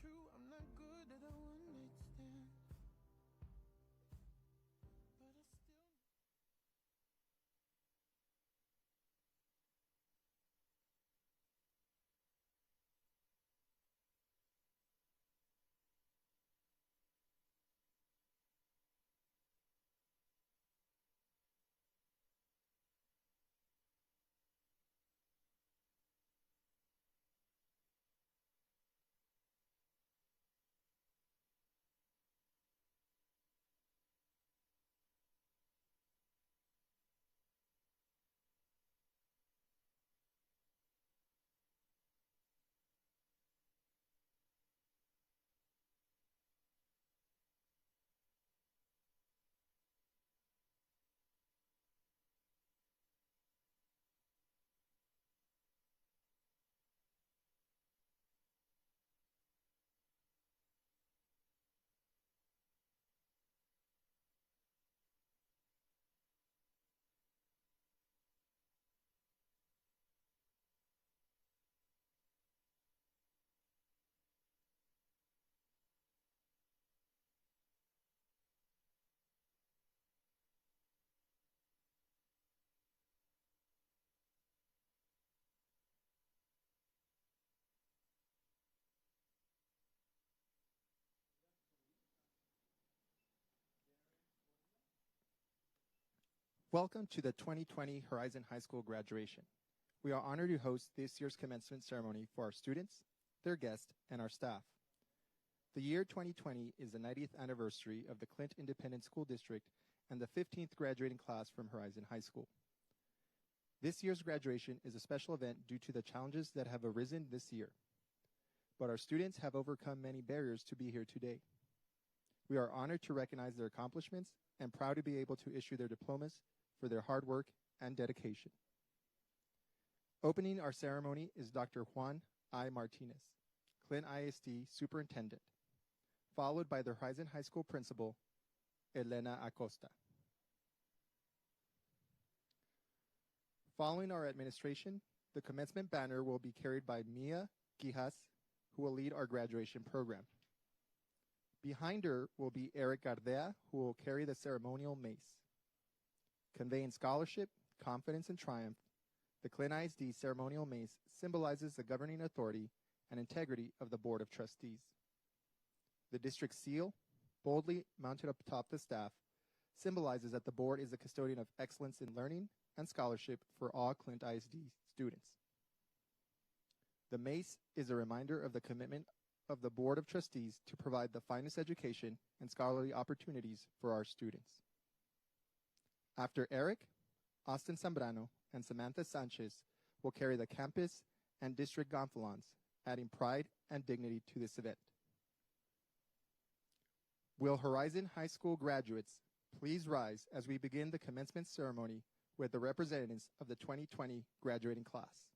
true, I'm not good at a one-night stand. But I still... Welcome to the 2020 Horizon High School graduation. We are honored to host this year's commencement ceremony for our students, their guests, and our staff. The year 2020 is the 90th anniversary of the Clint Independent School District and the 15th graduating class from Horizon High School. This year's graduation is a special event due to the challenges that have arisen this year. But our students have overcome many barriers to be here today. We are honored to recognize their accomplishments and proud to be able to issue their diplomas for their hard work and dedication. Opening our ceremony is Dr. Juan I. Martinez, Clint ISD Superintendent, followed by the Horizon High School Principal, Elena Acosta. Following our administration, the commencement banner will be carried by Mia Quijas, who will lead our graduation program. Behind her will be Eric Gardea, who will carry the ceremonial mace. Conveying scholarship, confidence, and triumph, the Clint ISD ceremonial mace symbolizes the governing authority and integrity of the Board of Trustees. The district seal, boldly mounted up atop the staff, symbolizes that the board is a custodian of excellence in learning and scholarship for all Clint ISD students. The mace is a reminder of the commitment of the Board of Trustees to provide the finest education and scholarly opportunities for our students. After Eric, Austin Zambrano, and Samantha Sanchez will carry the campus and district gonfalons, adding pride and dignity to this event. Will Horizon High School graduates please rise as we begin the commencement ceremony with the representatives of the 2020 graduating class.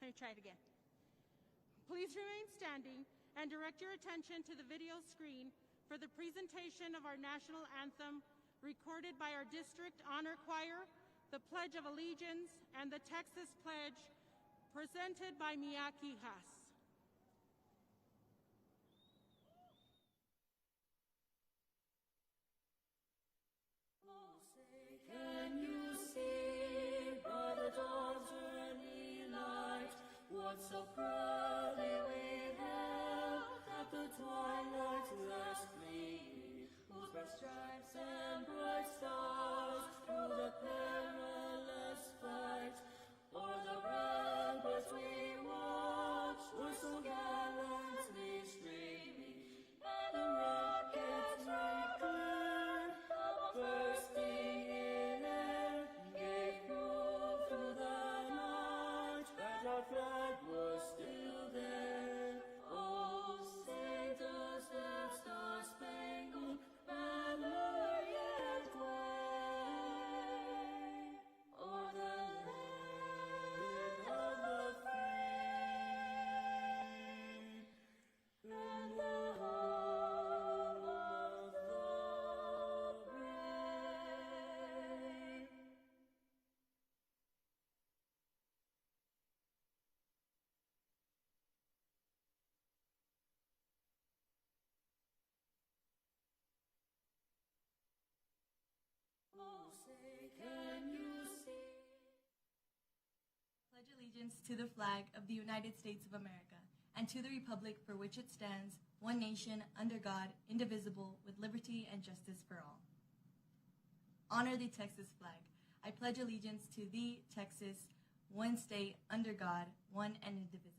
Let me try it again. Please remain standing and direct your attention to the video screen for the presentation of our national anthem recorded by our District Honor Choir, the Pledge of Allegiance, and the Texas Pledge presented by Mia Quijas. Can you see by the dawn's early light what so proudly we hailed at the twilight's last gleam, whose bright stripes and bright stars through the perilous fight o'er the ramparts we watched were so gallantly streaming, and the rockets recurred bursting in air gave proof through the night that our flag was still there. Oh, sing does that star-spangled banner yet wave o'er the land of the free and the home of the brave. Oh, say, can you see? Pledge allegiance to the flag of the United States of America and to the republic for which it stands, one nation, under God, indivisible, with liberty and justice for all. Honor the Texas flag. I pledge allegiance to thee, Texas, one state, under God, one and indivisible.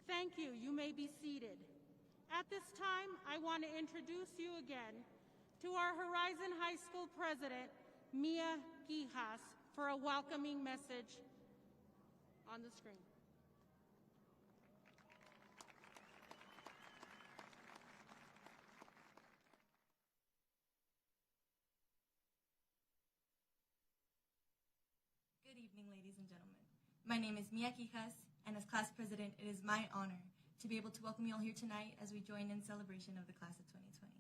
Thank you. You may be seated. At this time, I want to introduce you again to our Horizon High School president, Mia Quijas, for a welcoming message on the screen. Good evening, ladies and gentlemen. My name is Mia Quijas, and as class president, it is my honor to be able to welcome you all here tonight as we join in celebration of the class of 2020.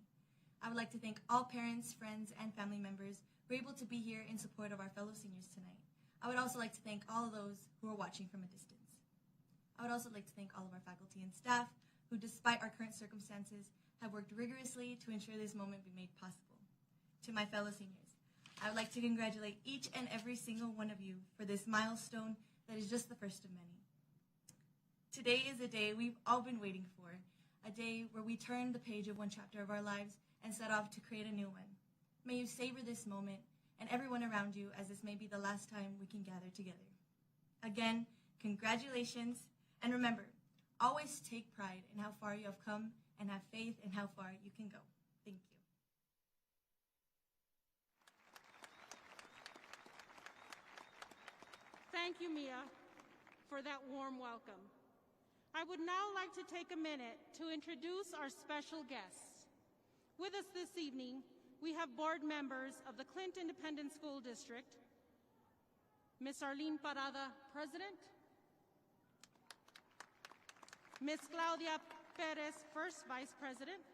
I would like to thank all parents, friends, and family members who are able to be here in support of our fellow seniors tonight. I would also like to thank all of those who are watching from a distance. I would also like to thank all of our faculty and staff who, despite our current circumstances, have worked rigorously to ensure this moment be made possible. To my fellow seniors, I would like to congratulate each and every single one of you for this milestone that is just the first of many. Today is a day we've all been waiting for, a day where we turn the page of one chapter of our lives and set off to create a new one. May you savor this moment and everyone around you, as this may be the last time we can gather together. Again, congratulations, and remember, always take pride in how far you have come and have faith in how far you can go. Thank you. Thank you, Mia, for that warm welcome. I would now like to take a minute to introduce our special guests. With us this evening, we have board members of the Clint Independent School District, Ms. Arlene Parada, President, Ms. Claudia Perez, First Vice President,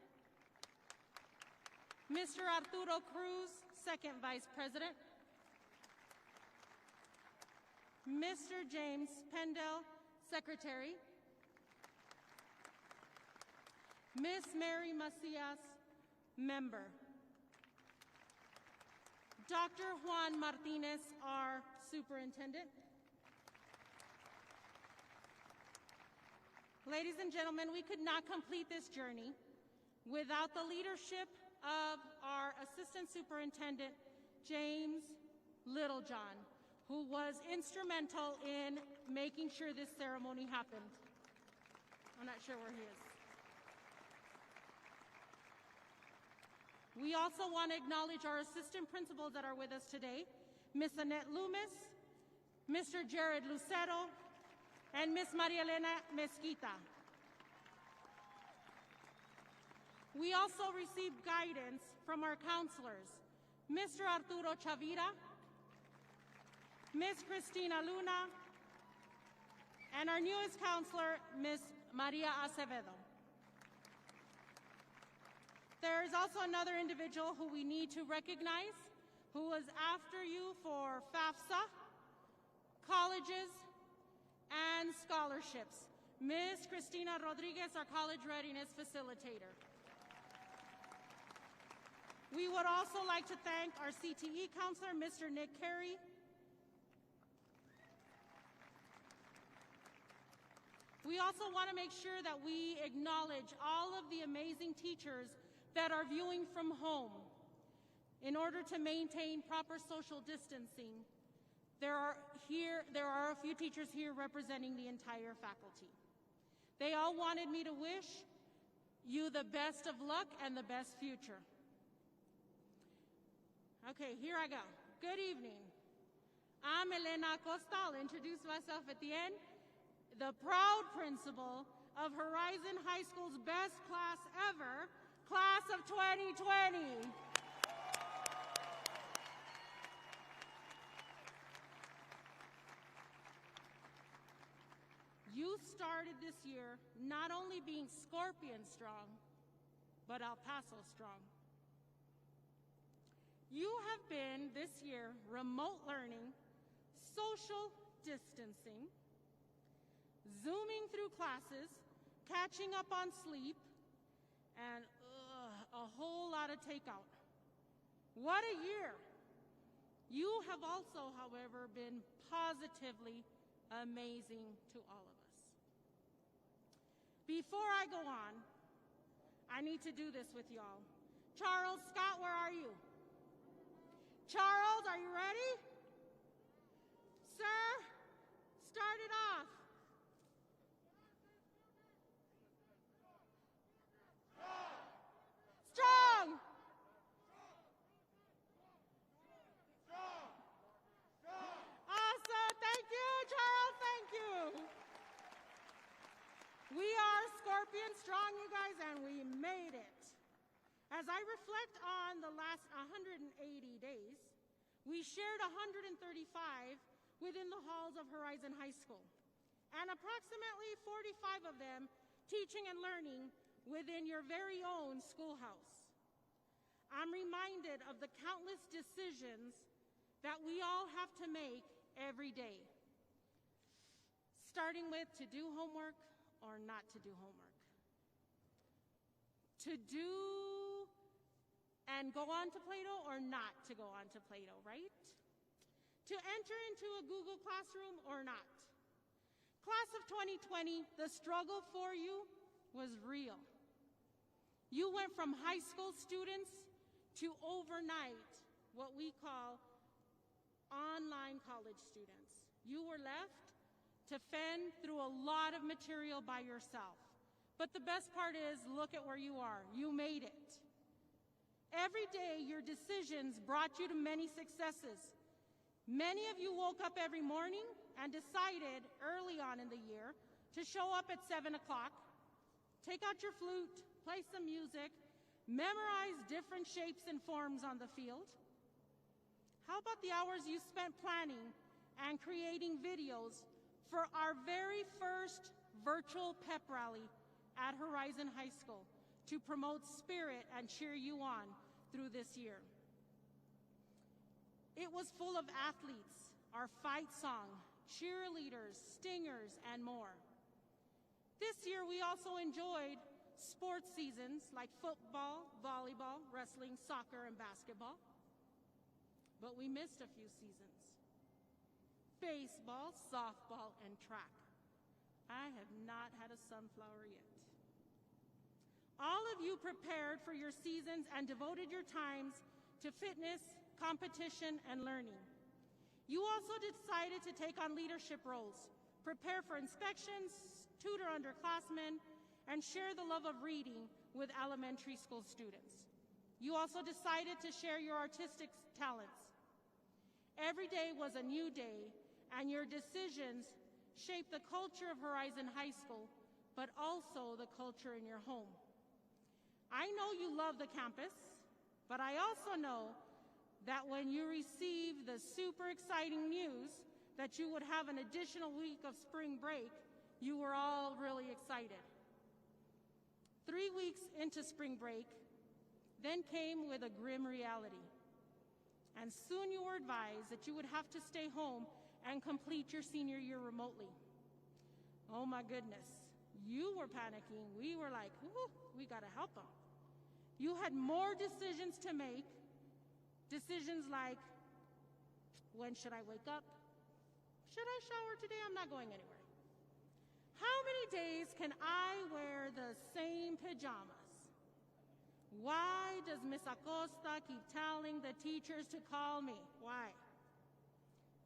Mr. Arturo Cruz, Second Vice President, Mr. James Pendel, Secretary, Ms. Mary Macias, Member, Dr. Juan Martinez, our Superintendent. Ladies and gentlemen, we could not complete this journey without the leadership of our Assistant Superintendent, James Littlejohn, who was instrumental in making sure this ceremony happened. I'm not sure where he is. We also want to acknowledge our assistant principals that are with us today, Ms. Annette Loomis, Mr. Jared Lucero, and Ms. Maria Elena Mezquita. We also received guidance from our counselors, Mr. Arturo Chavira, Ms. Cristina Luna, and our newest counselor, Ms. Maria Acevedo. There is also another individual who we need to recognize, who was after you for FAFSA, colleges, and scholarships. Ms. Cristina Rodriguez, our college readiness facilitator. We would also like to thank our CTE counselor, Mr. Nick Carey. We also want to make sure that we acknowledge all of the amazing teachers that are viewing from home. In order to maintain proper social distancing, there are a few teachers here representing the entire faculty. They all wanted me to wish you the best of luck and the best future. Okay, here I go. Good evening. I'm Elena Acosta. I'll introduce myself at the end. The proud principal of Horizon High School's best class ever, class of 2020. You started this year not only being Scorpion strong, but El Paso strong. You have been, this year, remote learning, social distancing, Zooming through classes, catching up on sleep, and a whole lot of takeout. What a year! You have also, however, been positively amazing to all of us. Before I go on, I need to do this with y'all. Charles Scott, where are you? Charles, are you ready? Sir, start it off. Strong! Awesome, thank you, Charles, thank you. We are Scorpion strong, you guys, and we made it. As I reflect on the last 180 days, we shared 135 within the halls of Horizon High School, and approximately 45 of them teaching and learning within your very own schoolhouse. I'm reminded of the countless decisions that we all have to make every day, starting with to do homework or not to do homework, to do and go on to Play-Doh or not to go on to Play-Doh, right? To enter into a Google Classroom or not. Class of 2020, the struggle for you was real. You went from high school students to overnight, what we call online college students. You were left to fend through a lot of material by yourself. But the best part is, look at where you are. You made it. Every day, your decisions brought you to many successes. Many of you woke up every morning and decided early on in the year to show up at 7 o'clock, take out your flute, play some music, memorize different shapes and forms on the field. How about the hours you spent planning and creating videos for our very first virtual pep rally at Horizon High School to promote spirit and cheer you on through this year? It was full of athletes, our fight song, cheerleaders, stingers, and more. This year, we also enjoyed sports seasons like football, volleyball, wrestling, soccer, and basketball. But we missed a few seasons. Baseball, softball, and track. I have not had a sunflower yet. All of you prepared for your seasons and devoted your times to fitness, competition, and learning. You also decided to take on leadership roles, prepare for inspections, tutor underclassmen, and share the love of reading with elementary school students. You also decided to share your artistic talents. Every day was a new day, and your decisions shaped the culture of Horizon High School, but also the culture in your home. I know you love the campus, but I also know that when you received the super exciting news that you would have an additional week of spring break, you were all really excited. 3 weeks into spring break then came with a grim reality. And soon you were advised that you would have to stay home and complete your senior year remotely. Oh my goodness. You were panicking. We were like, ooh, we gotta help them. You had more decisions to make. Decisions like, when should I wake up? Should I shower today? I'm not going anywhere. How many days can I wear the same pajamas? Why does Miss Acosta keep telling the teachers to call me? Why?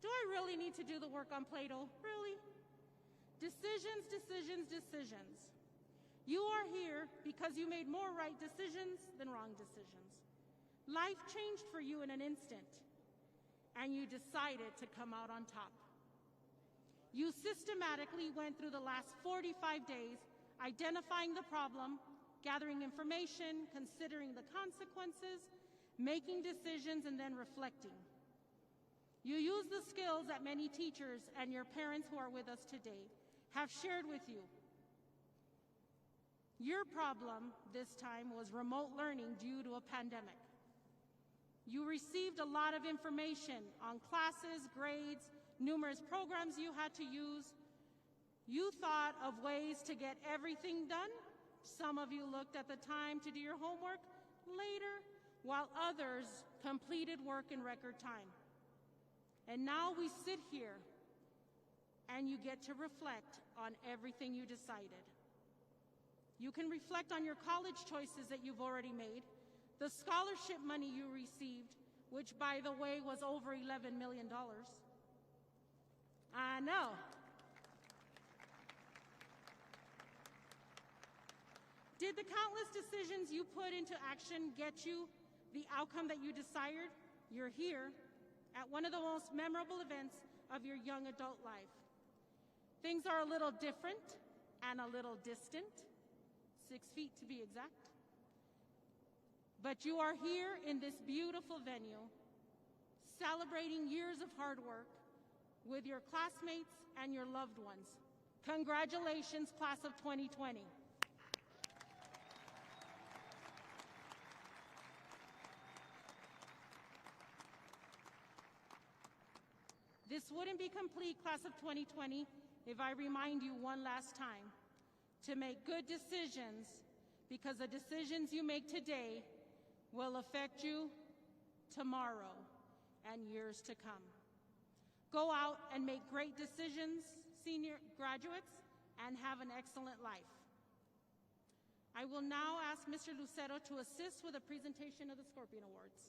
Do I really need to do the work on Play-Doh? Really? Decisions, decisions, decisions. You are here because you made more right decisions than wrong decisions. Life changed for you in an instant, and you decided to come out on top. You systematically went through the last 45 days identifying the problem, gathering information, considering the consequences, making decisions, and then reflecting. You used the skills that many teachers and your parents who are with us today have shared with you. Your problem this time was remote learning due to a pandemic. You received a lot of information on classes, grades, numerous programs you had to use. You thought of ways to get everything done. Some of you looked at the time to do your homework later, while others completed work in record time. And now we sit here, and you get to reflect on everything you decided. You can reflect on your college choices that you've already made, the scholarship money you received, which, by the way, was over $11 million. I know. Did the countless decisions you put into action get you the outcome that you desired? You're here at one of the most memorable events of your young adult life. Things are a little different and a little distant, 6 feet to be exact. But you are here in this beautiful venue, celebrating years of hard work with your classmates and your loved ones. Congratulations, class of 2020. This wouldn't be complete, class of 2020, if I remind you one last time to make good decisions, because the decisions you make today will affect you tomorrow and years to come. Go out and make great decisions, senior graduates, and have an excellent life. I will now ask Mr. Lucero to assist with the presentation of the Scorpion Awards.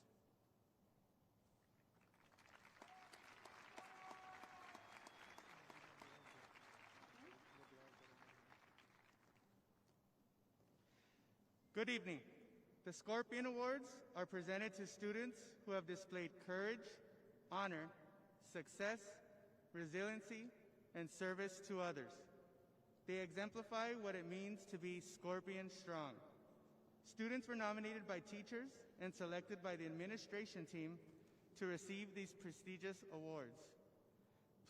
Good evening. The Scorpion Awards are presented to students who have displayed courage, honor, success, resiliency, and service to others. They exemplify what it means to be Scorpion strong. Students were nominated by teachers and selected by the administration team to receive these prestigious awards.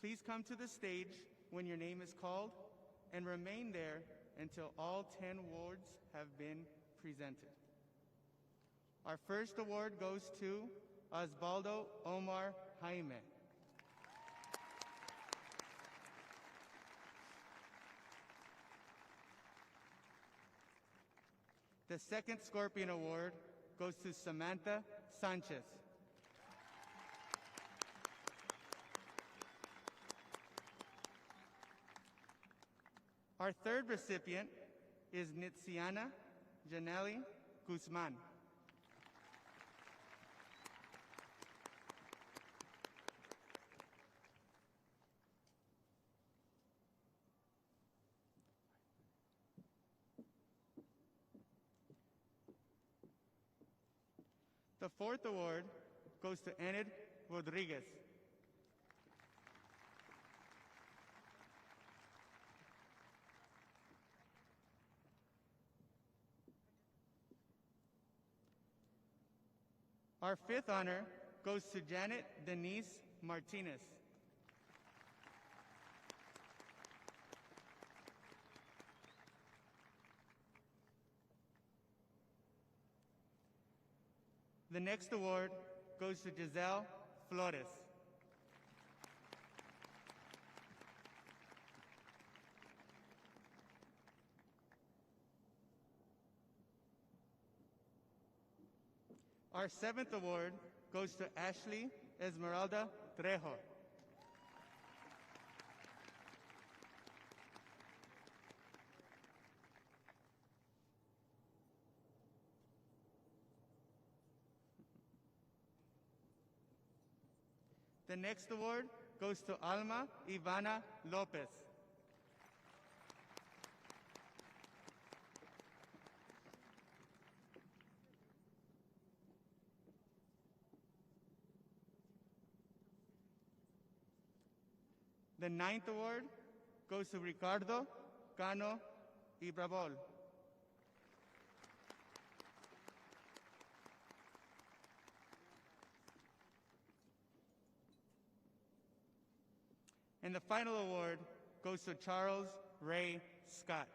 Please come to the stage when your name is called and remain there until all 10 awards have been presented. Our first award goes to Osvaldo Omar Jaime. The second Scorpion Award goes to Samantha Sanchez. Our third recipient is Nitsiana Janelli Guzman. The fourth award goes to Enid Rodriguez. Our fifth honor goes to Janet Denise Martinez. The next award goes to Giselle Flores. Our seventh award goes to Ashlee Esmeralda Trejo. The next award goes to Alma Ivana Lopez. The ninth award goes to Ricardo Cano Ibrabol. And the final award goes to Charles Ray Scott.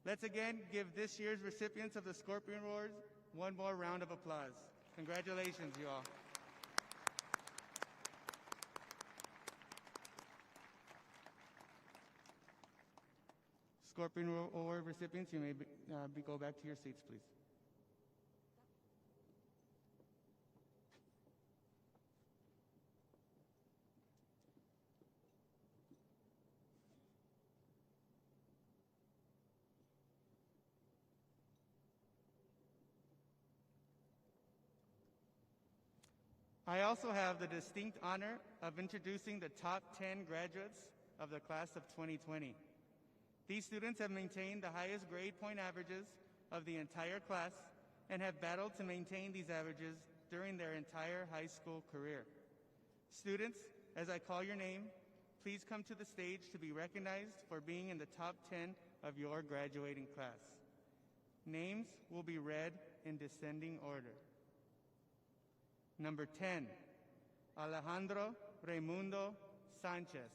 Let's again give this year's recipients of the Scorpion Awards one more round of applause. Congratulations, you all. Scorpion Award recipients, you may go back to your seats, please. I also have the distinct honor of introducing the top 10 graduates of the class of 2020. These students have maintained the highest grade point averages of the entire class and have battled to maintain these averages during their entire high school career. Students, as I call your name, please come to the stage to be recognized for being in the top 10 of your graduating class. Names will be read in descending order. Number 10, Alejandro Raimundo Sanchez.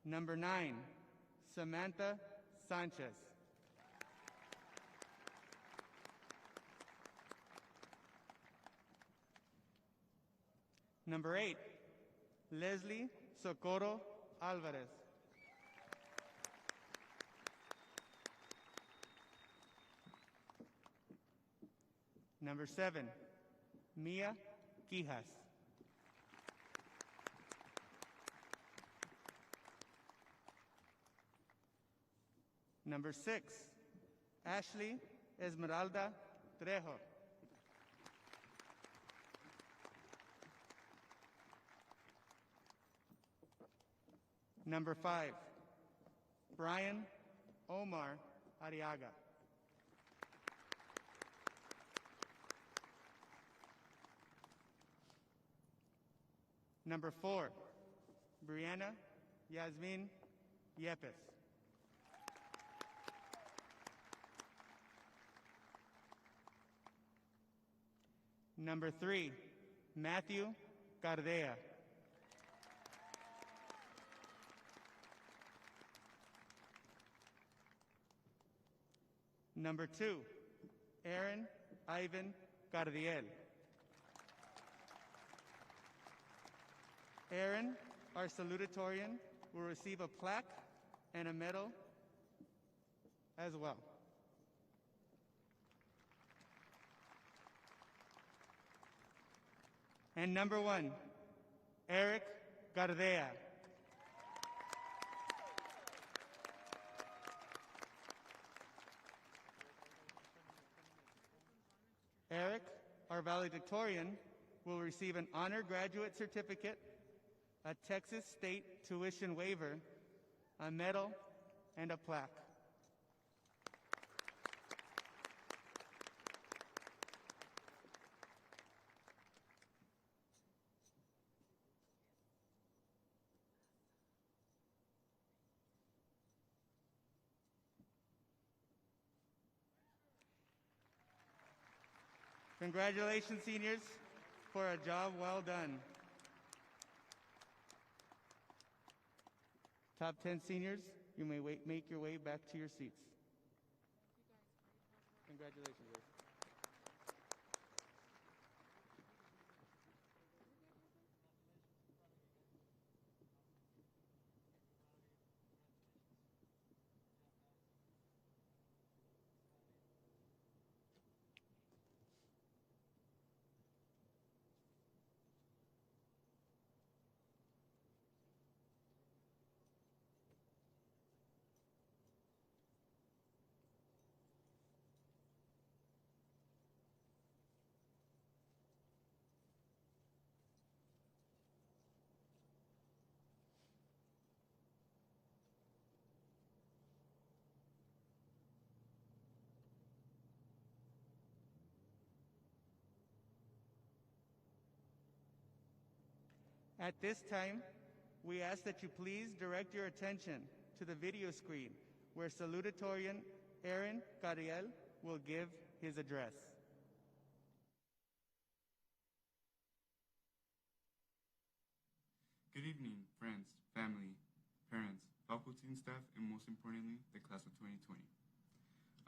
Number 9, Samantha Sanchez. Number 8, Leslie Socorro Alvares. Number 7, Mia Quijas. Number 6, Ashlee Esmeralda Trejo. Number 5, Brian Omar Arriaga. Number 4, Brianna Yasmin Yepes. Number 3, Matthew Cardea. Number 2, Aaron Ivan Cardiel. Aaron, our salutatorian, will receive a plaque and a medal as well. And number 1, Eric Gardea. Eric, our valedictorian, will receive an honor graduate certificate, a Texas State tuition waiver, a medal, and a plaque. Congratulations, seniors, for a job well done. Top 10 seniors, you may make your way back to your seats. Congratulations, guys. At this time, we ask that you please direct your attention to the video screen where salutatorian Aaron Cariel will give his address. Good evening, friends, family, parents, faculty and staff, and most importantly, the class of 2020.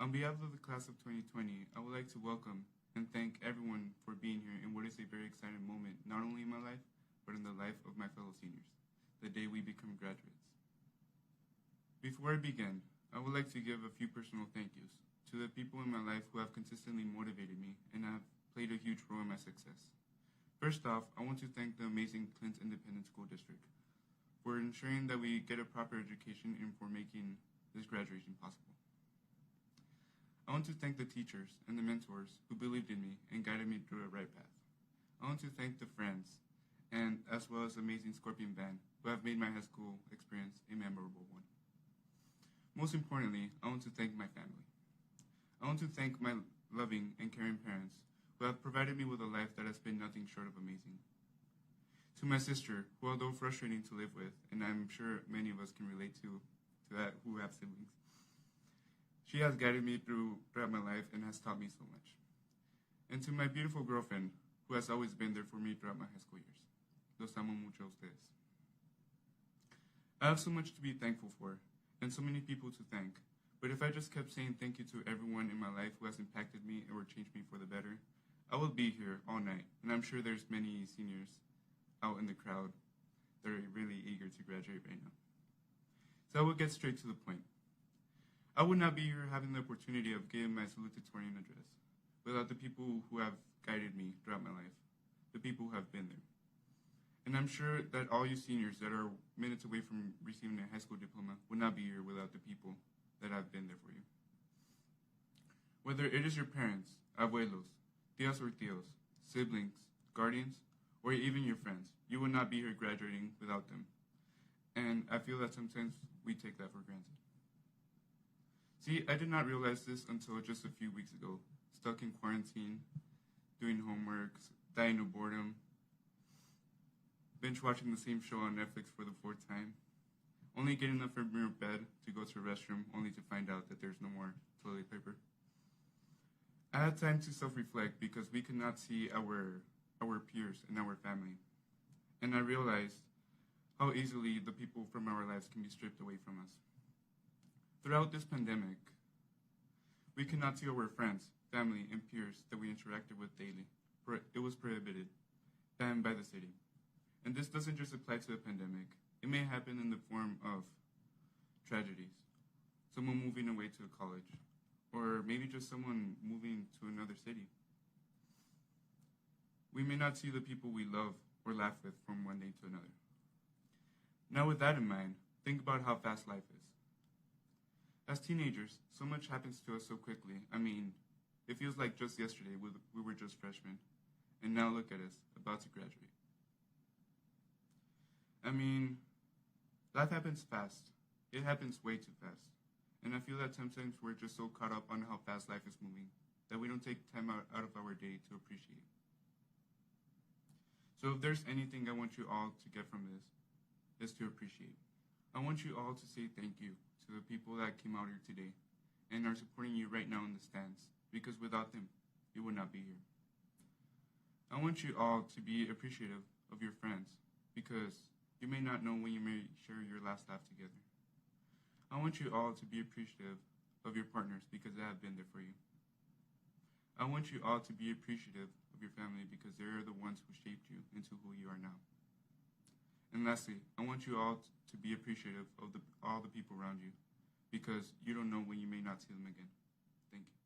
On behalf of the class of 2020, I would like to welcome and thank everyone for being here in what is a very exciting moment, not only in my life, but in the life of my fellow seniors, the day we become graduates. Before I begin, I would like to give a few personal thank yous to the people in my life who have consistently motivated me and have played a huge role in my success. First off, I want to thank the amazing Clint Independent School District for ensuring that we get a proper education and for making this graduation possible. I want to thank the teachers and the mentors who believed in me and guided me through a right path. I want to thank the friends and as well as the amazing Scorpion Band who have made my high school experience a memorable one. Most importantly, I want to thank my family. I want to thank my loving and caring parents who have provided me with a life that has been nothing short of amazing. To my sister, who although frustrating to live with, and I'm sure many of us can relate to that who have siblings, she has guided me throughout my life and has taught me so much. And to my beautiful girlfriend, who has always been there for me throughout my high school years. Los amo mucho a ustedes. I have so much to be thankful for, and so many people to thank, but if I just kept saying thank you to everyone in my life who has impacted me or changed me for the better, I will be here all night, and I'm sure there's many seniors out in the crowd that are really eager to graduate right now. So I will get straight to the point. I would not be here having the opportunity of giving my salutatorian address without the people who have guided me throughout my life, the people who have been there. And I'm sure that all you seniors that are minutes away from receiving a high school diploma would not be here without the people that have been there for you. Whether it is your parents, abuelos, tias or tios, siblings, guardians, or even your friends, you would not be here graduating without them. And I feel that sometimes we take that for granted. See, I did not realize this until just a few weeks ago, stuck in quarantine, doing homework, dying of boredom, binge watching the same show on Netflix for the 4th time, only getting up from your bed to go to the restroom only to find out that there's no more toilet paper. I had time to self-reflect because we could not see our peers and our family. And I realized how easily the people from our lives can be stripped away from us. Throughout this pandemic, we could not see our friends, family, and peers that we interacted with daily. It was prohibited, banned by the city. And this doesn't just apply to the pandemic. It may happen in the form of tragedies, someone moving away to a college, or maybe just someone moving to another city. We may not see the people we love or laugh with from one day to another. Now with that in mind, think about how fast life is. As teenagers, so much happens to us so quickly. I mean, it feels like just yesterday we were just freshmen, and now look at us, about to graduate. I mean, life happens fast. It happens way too fast. And I feel that sometimes we're just so caught up on how fast life is moving that we don't take time out of our day to appreciate it. So if there's anything I want you all to get from this, is to appreciate. I want you all to say thank you to the people that came out here today and are supporting you right now in the stands, because without them, you would not be here. I want you all to be appreciative of your friends, because you may not know when you may share your last laugh together. I want you all to be appreciative of your partners, because they have been there for you. I want you all to be appreciative of your family, because they are the ones who shaped you into who you are now. And lastly, I want you all to be appreciative of all the people around you, because you don't know when you may not see them again. Thank you.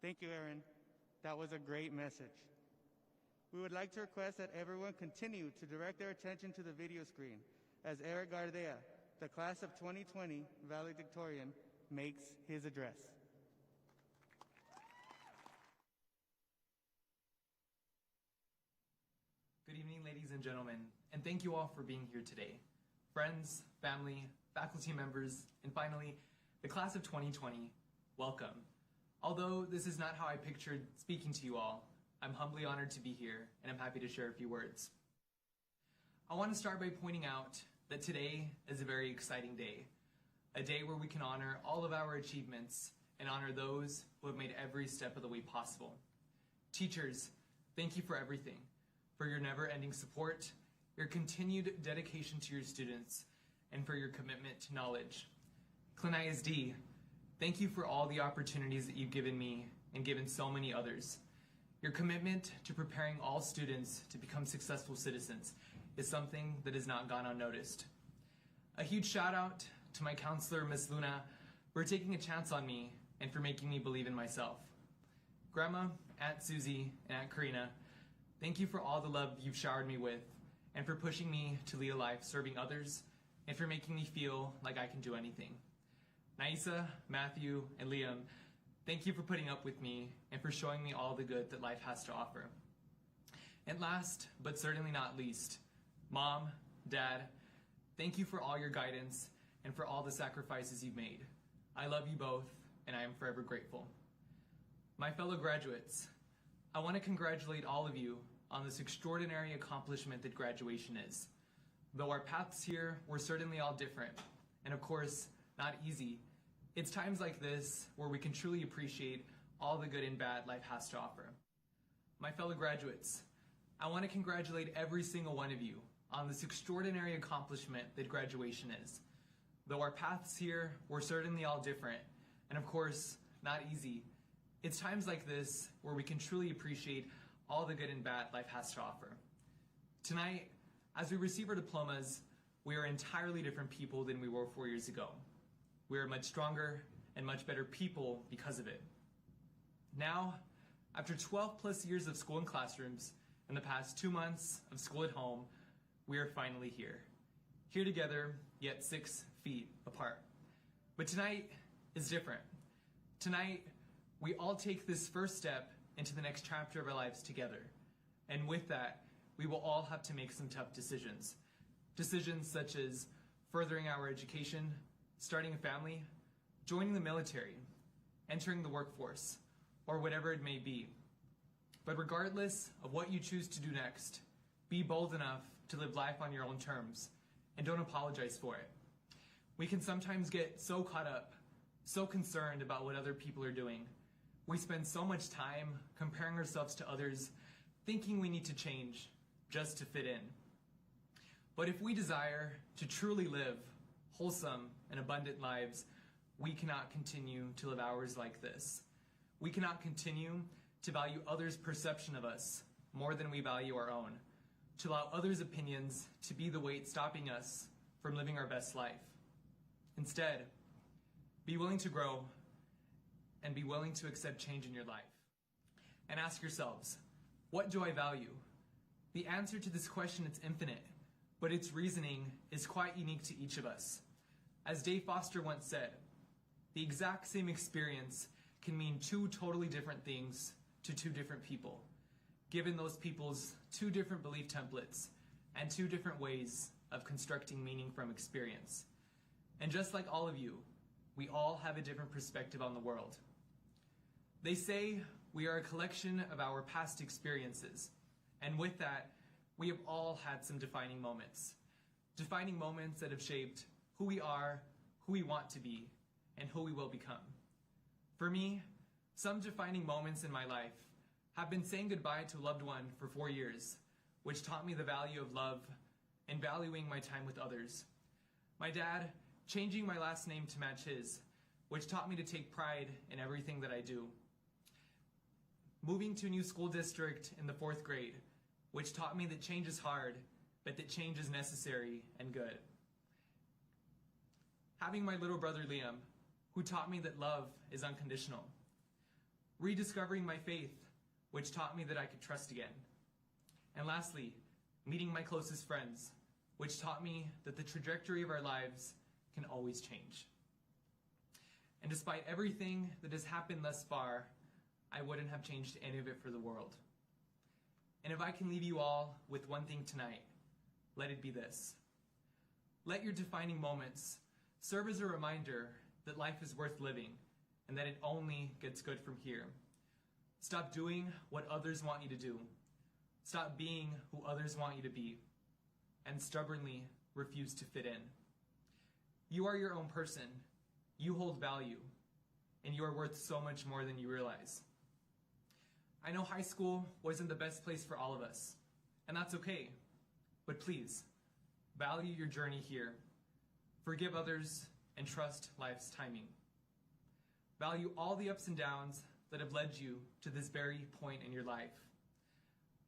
Thank you, Aaron. That was a great message. We would like to request that everyone continue to direct their attention to the video screen as Eric Gardea, the class of 2020 valedictorian, makes his address. Good evening, ladies and gentlemen, and thank you all for being here today. Friends, family, faculty members, and finally, the class of 2020, welcome. Although this is not how I pictured speaking to you all, I'm humbly honored to be here, and I'm happy to share a few words. I want to start by pointing out that today is a very exciting day, a day where we can honor all of our achievements and honor those who have made every step of the way possible. Teachers, thank you for everything, for your never-ending support, your continued dedication to your students, and for your commitment to knowledge. Clin ISD, thank you for all the opportunities that you've given me and given so many others. Your commitment to preparing all students to become successful citizens is something that has not gone unnoticed. A huge shout out to my counselor, Miss Luna, for taking a chance on me and for making me believe in myself. Grandma, Aunt Susie, and Aunt Karina, thank you for all the love you've showered me with and for pushing me to lead a life serving others and for making me feel like I can do anything. Naisa, Matthew, and Liam, thank you for putting up with me and for showing me all the good that life has to offer. And last, but certainly not least, Mom, Dad, thank you for all your guidance and for all the sacrifices you've made. I love you both, and I am forever grateful. My fellow graduates, I want to congratulate all of you on this extraordinary accomplishment that graduation is. Though our paths here were certainly all different, and of course, not easy, it's times like this where we can truly appreciate all the good and bad life has to offer. My fellow graduates, I want to congratulate every single one of you on this extraordinary accomplishment that graduation is. Though our paths here were certainly all different, and of course, not easy, it's times like this where we can truly appreciate all the good and bad life has to offer. Tonight, as we receive our diplomas, we are entirely different people than we were 4 years ago. We are much stronger and much better people because of it. Now, after 12 plus years of school in classrooms and the past 2 months of school at home, we are finally here. Here together, yet 6 feet apart. But tonight is different. Tonight, we all take this first step into the next chapter of our lives together. And with that, we will all have to make some tough decisions. Decisions such as furthering our education, starting a family, joining the military, entering the workforce, or whatever it may be. But regardless of what you choose to do next, be bold enough to live life on your own terms, and don't apologize for it. We can sometimes get so caught up, so concerned about what other people are doing. We spend so much time comparing ourselves to others, thinking we need to change just to fit in. But if we desire to truly live wholesome and abundant lives, we cannot continue to live ours like this. We cannot continue to value others' perception of us more than we value our own. to allow others' opinions to be the weight stopping us from living our best life. Instead, be willing to grow and be willing to accept change in your life. And ask yourselves, what do I value? The answer to this question is infinite, but its reasoning is quite unique to each of us. As Dave Foster once said, the exact same experience can mean two totally different things to two different people, given those people's two different belief templates and two different ways of constructing meaning from experience. And just like all of you, we all have a different perspective on the world. They say we are a collection of our past experiences, and with that, we have all had some defining moments that have shaped who we are, who we want to be, and who we will become. For me, some defining moments in my life have been saying goodbye to a loved one for 4 years, which taught me the value of love and valuing my time with others. My dad changing my last name to match his, which taught me to take pride in everything that I do. Moving to a new school district in the 4th grade, which taught me that change is hard, but that change is necessary and good. Having my little brother Liam, who taught me that love is unconditional. Rediscovering my faith, which taught me that I could trust again. And lastly, meeting my closest friends, which taught me that the trajectory of our lives can always change. And despite everything that has happened thus far, I wouldn't have changed any of it for the world. And if I can leave you all with one thing tonight, let it be this. Let your defining moments serve as a reminder that life is worth living and that it only gets good from here. Stop doing what others want you to do. Stop being who others want you to be. And stubbornly refuse to fit in. You are your own person. You hold value. And you are worth so much more than you realize. I know high school wasn't the best place for all of us, and that's okay. But please, value your journey here. Forgive others and trust life's timing. Value all the ups and downs that have led you to this very point in your life.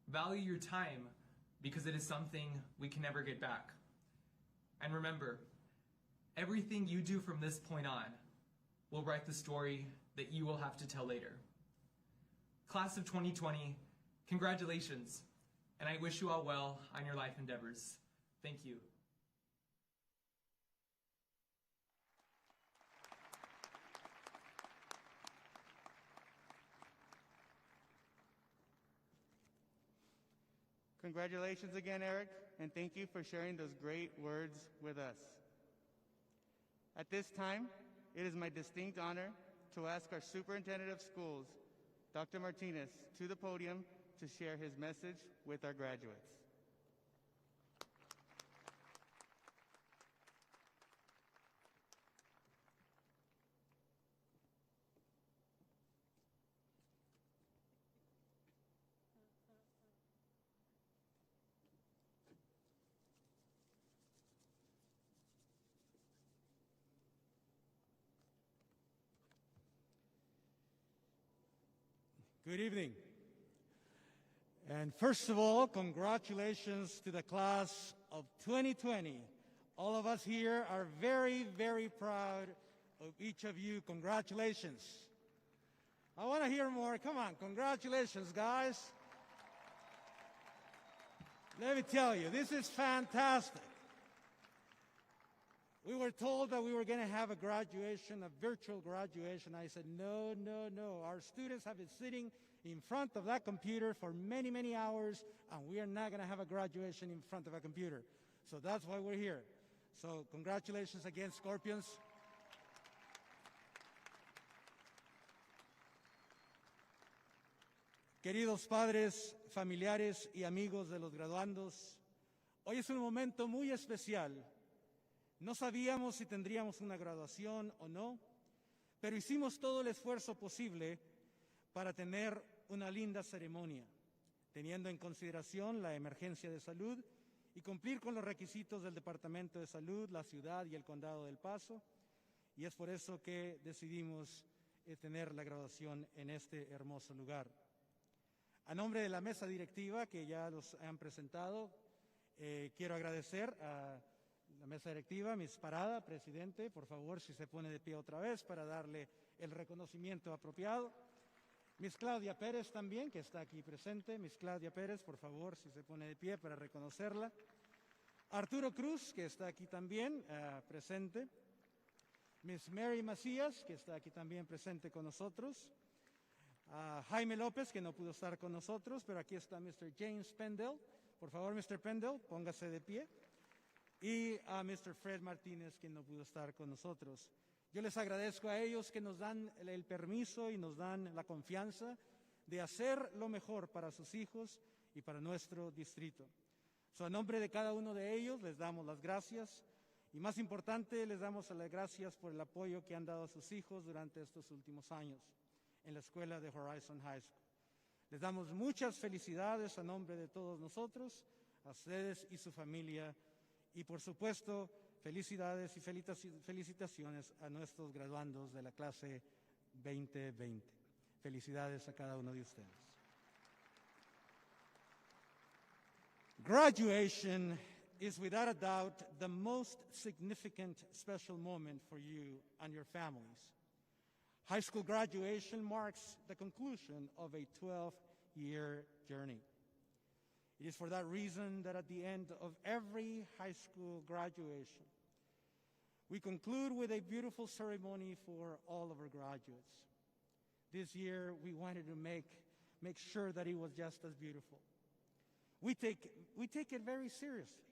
Value your time because it is something we can never get back. And remember, everything you do from this point on will write the story that you will have to tell later. Class of 2020, congratulations, and I wish you all well on your life endeavors. Thank you. Congratulations again, Eric, and thank you for sharing those great words with us. At this time, it is my distinct honor to ask our Superintendent of Schools, Dr. Martinez, to the podium to share his message with our graduates. Good evening. And first of all, congratulations to the class of 2020. All of us here are very, very proud of each of you. Congratulations. I want to hear more. Come on, congratulations, guys. Let me tell you, this is fantastic. We were told that we were going to have a graduation, a virtual graduation. I said, no, no, no. Our students have been sitting in front of that computer for many, many hours, and we are not going to have a graduation in front of a computer. So that's why we're here. So congratulations again, Scorpions. Queridos padres, familiares y amigos de los graduandos, hoy es un momento muy especial. No sabíamos si tendríamos una graduación o no, pero hicimos todo el esfuerzo posible para tener una linda ceremonia, teniendo en consideración la emergencia de salud y cumplir con los requisitos del Departamento de Salud, la ciudad y el Condado del Paso, y es por eso que decidimos tener la graduación en este hermoso lugar. A nombre de la mesa directiva que ya los han presentado, quiero agradecer a la mesa directiva, Miss Parada, presidente, por favor, si se pone de pie otra vez para darle el reconocimiento apropiado. Miss Claudia Pérez también, que está aquí presente. Miss Claudia Pérez, por favor, si se pone de pie para reconocerla. Arturo Cruz, que está aquí también presente. Miss Mary Macías, que está aquí también presente con nosotros. Jaime López, que no pudo estar con nosotros, pero aquí está Mr. James Pendle. Por favor, Mr. Pendle, póngase de pie. Y a Mr. Fred Martínez, que no pudo estar con nosotros. Yo les agradezco a ellos que nos dan el permiso y nos dan la confianza de hacer lo mejor para sus hijos y para nuestro distrito. A nombre de cada uno de ellos les damos las gracias y, más importante, les damos las gracias por el apoyo que han dado a sus hijos durante estos últimos años en la escuela de Horizon High School. Les damos muchas felicidades a nombre de todos nosotros, a ustedes y su familia, y por supuesto, felicidades y felicitaciones a nuestros graduandos de la clase 2020. Felicidades a cada uno de ustedes. Graduation is without a doubt the most significant special moment for you and your families. High school graduation marks the conclusion of a 12-year journey. It is for that reason that at the end of every high school graduation, we conclude with a beautiful ceremony for all of our graduates. This year, we wanted to make sure that it was just as beautiful. We take it very seriously.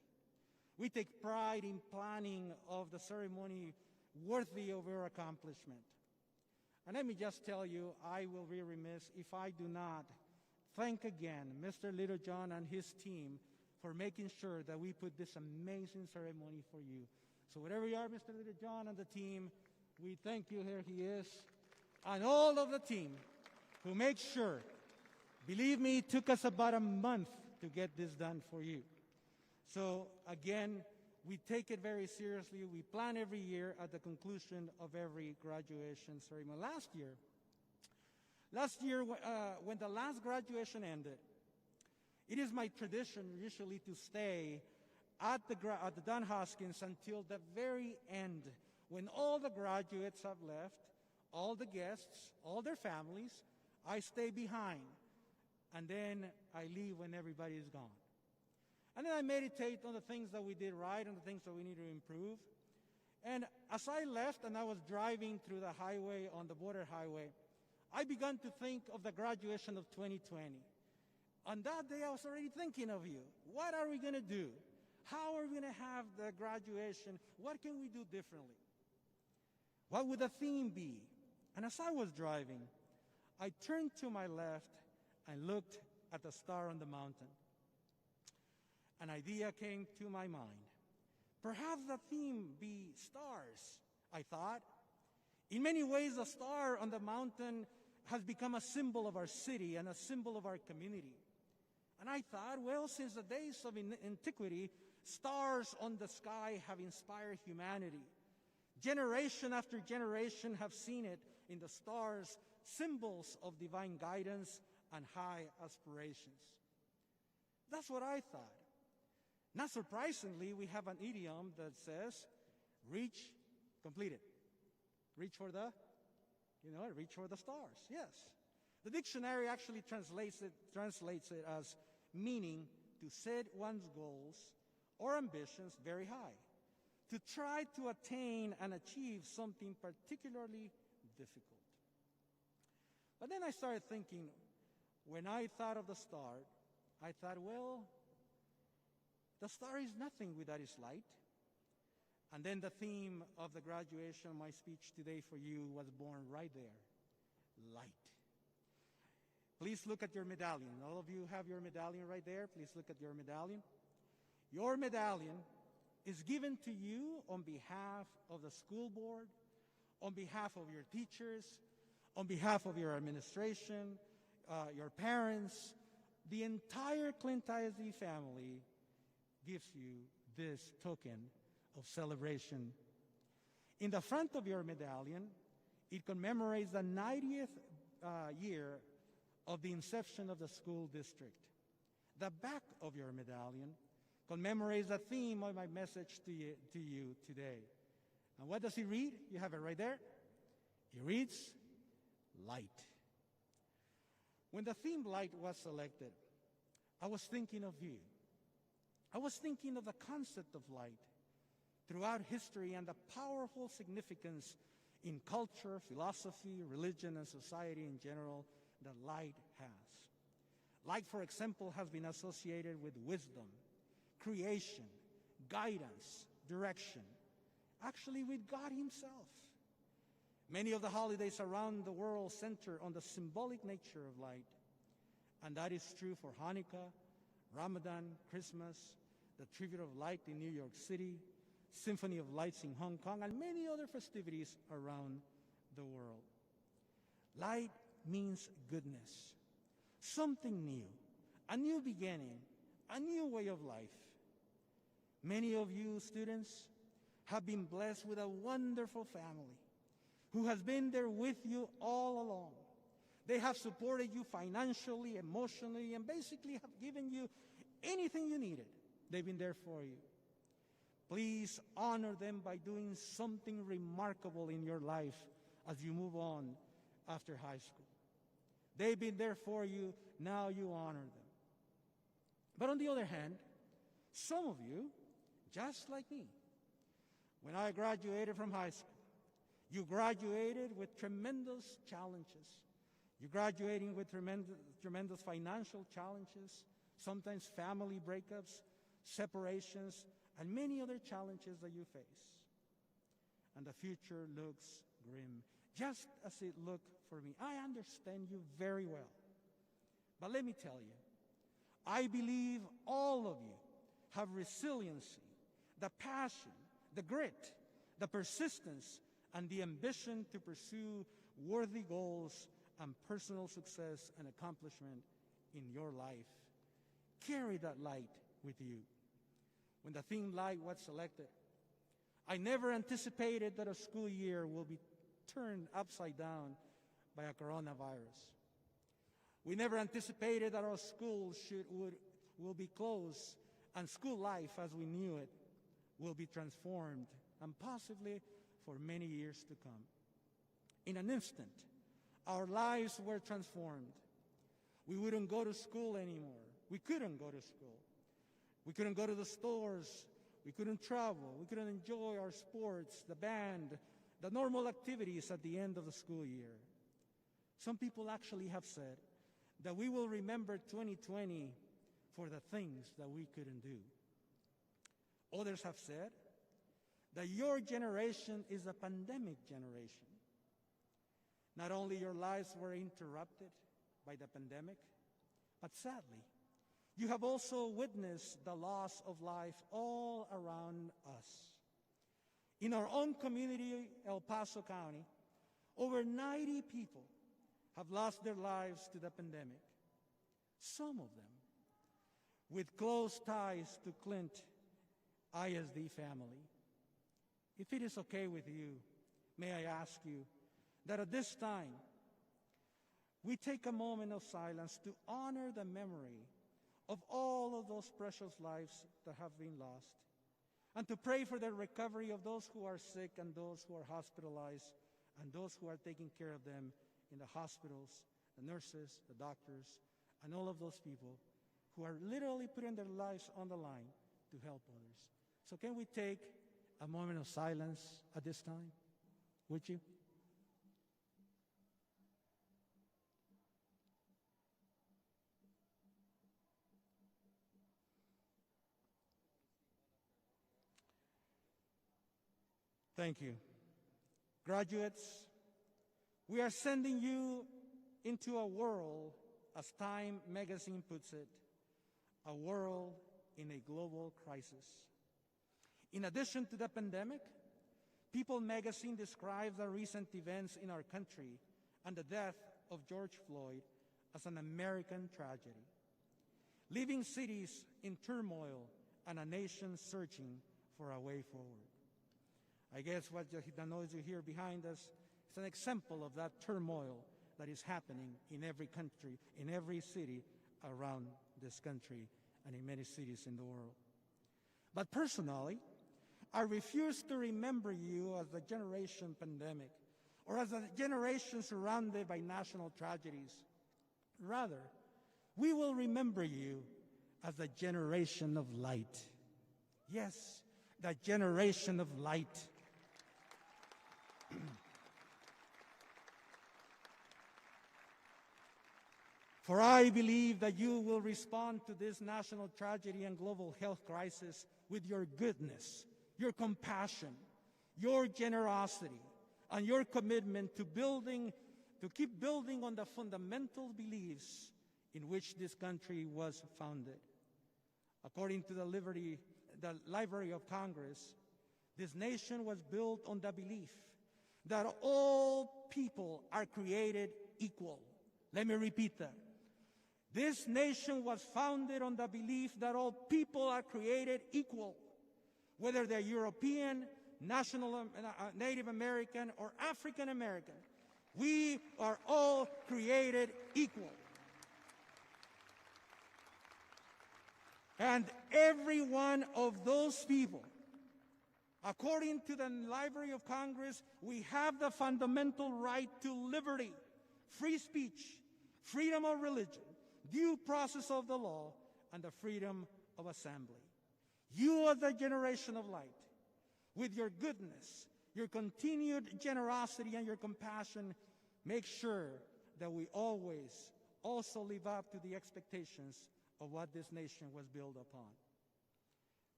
We take pride in planning of the ceremony worthy of your accomplishment. And let me just tell you, I will be remiss if I do not thank again Mr. Littlejohn and his team for making sure that we put this amazing ceremony for you. So wherever you are, Mr. Littlejohn and the team, we thank you. Here he is. And all of the team who make sure, believe me, it took us about a month to get this done for you. So again, we take it very seriously. We plan every year at the conclusion of every graduation ceremony. Last year, when the last graduation ended, it is my tradition usually to stay at the Don Hoskins until the very end, when all the graduates have left, all the guests, all their families. I stay behind, and then I leave when everybody is gone. And then I meditate on the things that we did right and the things that we need to improve. And as I left and I was driving through the highway, on the border highway, I began to think of the graduation of 2020. On that day, I was already thinking of you. What are we going to do? How are we going to have the graduation? What can we do differently? What would the theme be? And as I was driving, I turned to my left and looked at the star on the mountain. An idea came to my mind. Perhaps the theme be stars, I thought. In many ways, the star on the mountain has become a symbol of our city and a symbol of our community. And I thought, well, since the days of antiquity, stars on the sky have inspired humanity. Generation after generation have seen it in the stars, symbols of divine guidance and high aspirations. That's what I thought. Not surprisingly, we have an idiom that says, reach, complete it. Reach for the stars, yes. The dictionary actually translates it as meaning to set one's goals or ambitions very high, to try to attain and achieve something particularly difficult. But then I started thinking, when I thought of the star, I thought, well, the star is nothing without its light. And then the theme of the graduation of my speech today for you was born right there, light. Please look at your medallion. All of you have your medallion right there. Please look at your medallion. Your medallion is given to you on behalf of the school board, on behalf of your teachers, on behalf of your administration, your parents. The entire Clint ISD family gives you this token of celebration. In the front of your medallion, it commemorates the 90th year of the inception of the school district. The back of your medallion commemorates the theme of my message to you today. And what does it read? You have it right there. It reads, light. When the theme light was selected, I was thinking of you. I was thinking of the concept of light throughout history and the powerful significance in culture, philosophy, religion, and society in general that light has. Light, for example, has been associated with wisdom, creation, guidance, direction, actually with God Himself. Many of the holidays around the world center on the symbolic nature of light, and that is true for Hanukkah, Ramadan, Christmas, the Tribute of Light in New York City, Symphony of Lights in Hong Kong, and many other festivities around the world. Light means goodness, something new, a new beginning, a new way of life. Many of you students have been blessed with a wonderful family who has been there with you all along. They have supported you financially, emotionally, and basically have given you anything you needed. They've been there for you. Please honor them by doing something remarkable in your life as you move on after high school. They've been there for you. Now you honor them. But on the other hand, some of you, just like me, when I graduated from high school, you graduated with tremendous challenges. You're graduating with tremendous financial challenges, sometimes family breakups, separations, and many other challenges that you face. And the future looks grim, just as it looked for me. I understand you very well. But let me tell you, I believe all of you have resiliency, the passion, the grit, the persistence, and the ambition to pursue worthy goals and personal success and accomplishment in your life. Carry that light with you. When the theme light was selected, I never anticipated that a school year will be turned upside down by a coronavirus. We never anticipated that our schools will be closed and school life as we knew it will be transformed and possibly for many years to come. In an instant, our lives were transformed. We wouldn't go to school anymore. We couldn't go to school. We couldn't go to the stores. We couldn't travel. We couldn't enjoy our sports, the band, the normal activities at the end of the school year. Some people actually have said that we will remember 2020 for the things that we couldn't do. Others have said that your generation is a pandemic generation. Not only your lives were interrupted by the pandemic, but sadly, you have also witnessed the loss of life all around us. In our own community, El Paso County, over 90 people have lost their lives to the pandemic. Some of them with close ties to Clint ISD family. If it is okay with you, may I ask you that at this time, we take a moment of silence to honor the memory of all of those precious lives that have been lost, and to pray for the recovery of those who are sick and those who are hospitalized and those who are taking care of them in the hospitals, the nurses, the doctors, and all of those people who are literally putting their lives on the line to help others. So can we take a moment of silence at this time? Would you? Thank you. Graduates, we are sending you into a world, as Time magazine puts it, a world in a global crisis. In addition to the pandemic, People magazine describes the recent events in our country and the death of George Floyd as an American tragedy, leaving cities in turmoil and a nation searching for a way forward. I guess what the noise you hear behind us is an example of that turmoil that is happening in every country, in every city around this country, and in many cities in the world. But personally, I refuse to remember you as a generation pandemic or as a generation surrounded by national tragedies. Rather, we will remember you as a generation of light. Yes, the generation of light. For I believe that you will respond to this national tragedy and global health crisis with your goodness, your compassion, your generosity, and your commitment to keep building on the fundamental beliefs in which this country was founded. According to the Library of Congress, this nation was built on the belief that all people are created equal. Let me repeat that. This nation was founded on the belief that all people are created equal, whether they're European, Native American, or African American. We are all created equal. And every one of those people, according to the Library of Congress, we have the fundamental right to liberty, free speech, freedom of religion, due process of the law, and the freedom of assembly. You are the generation of light. With your goodness, your continued generosity, and your compassion, make sure that we always also live up to the expectations of what this nation was built upon.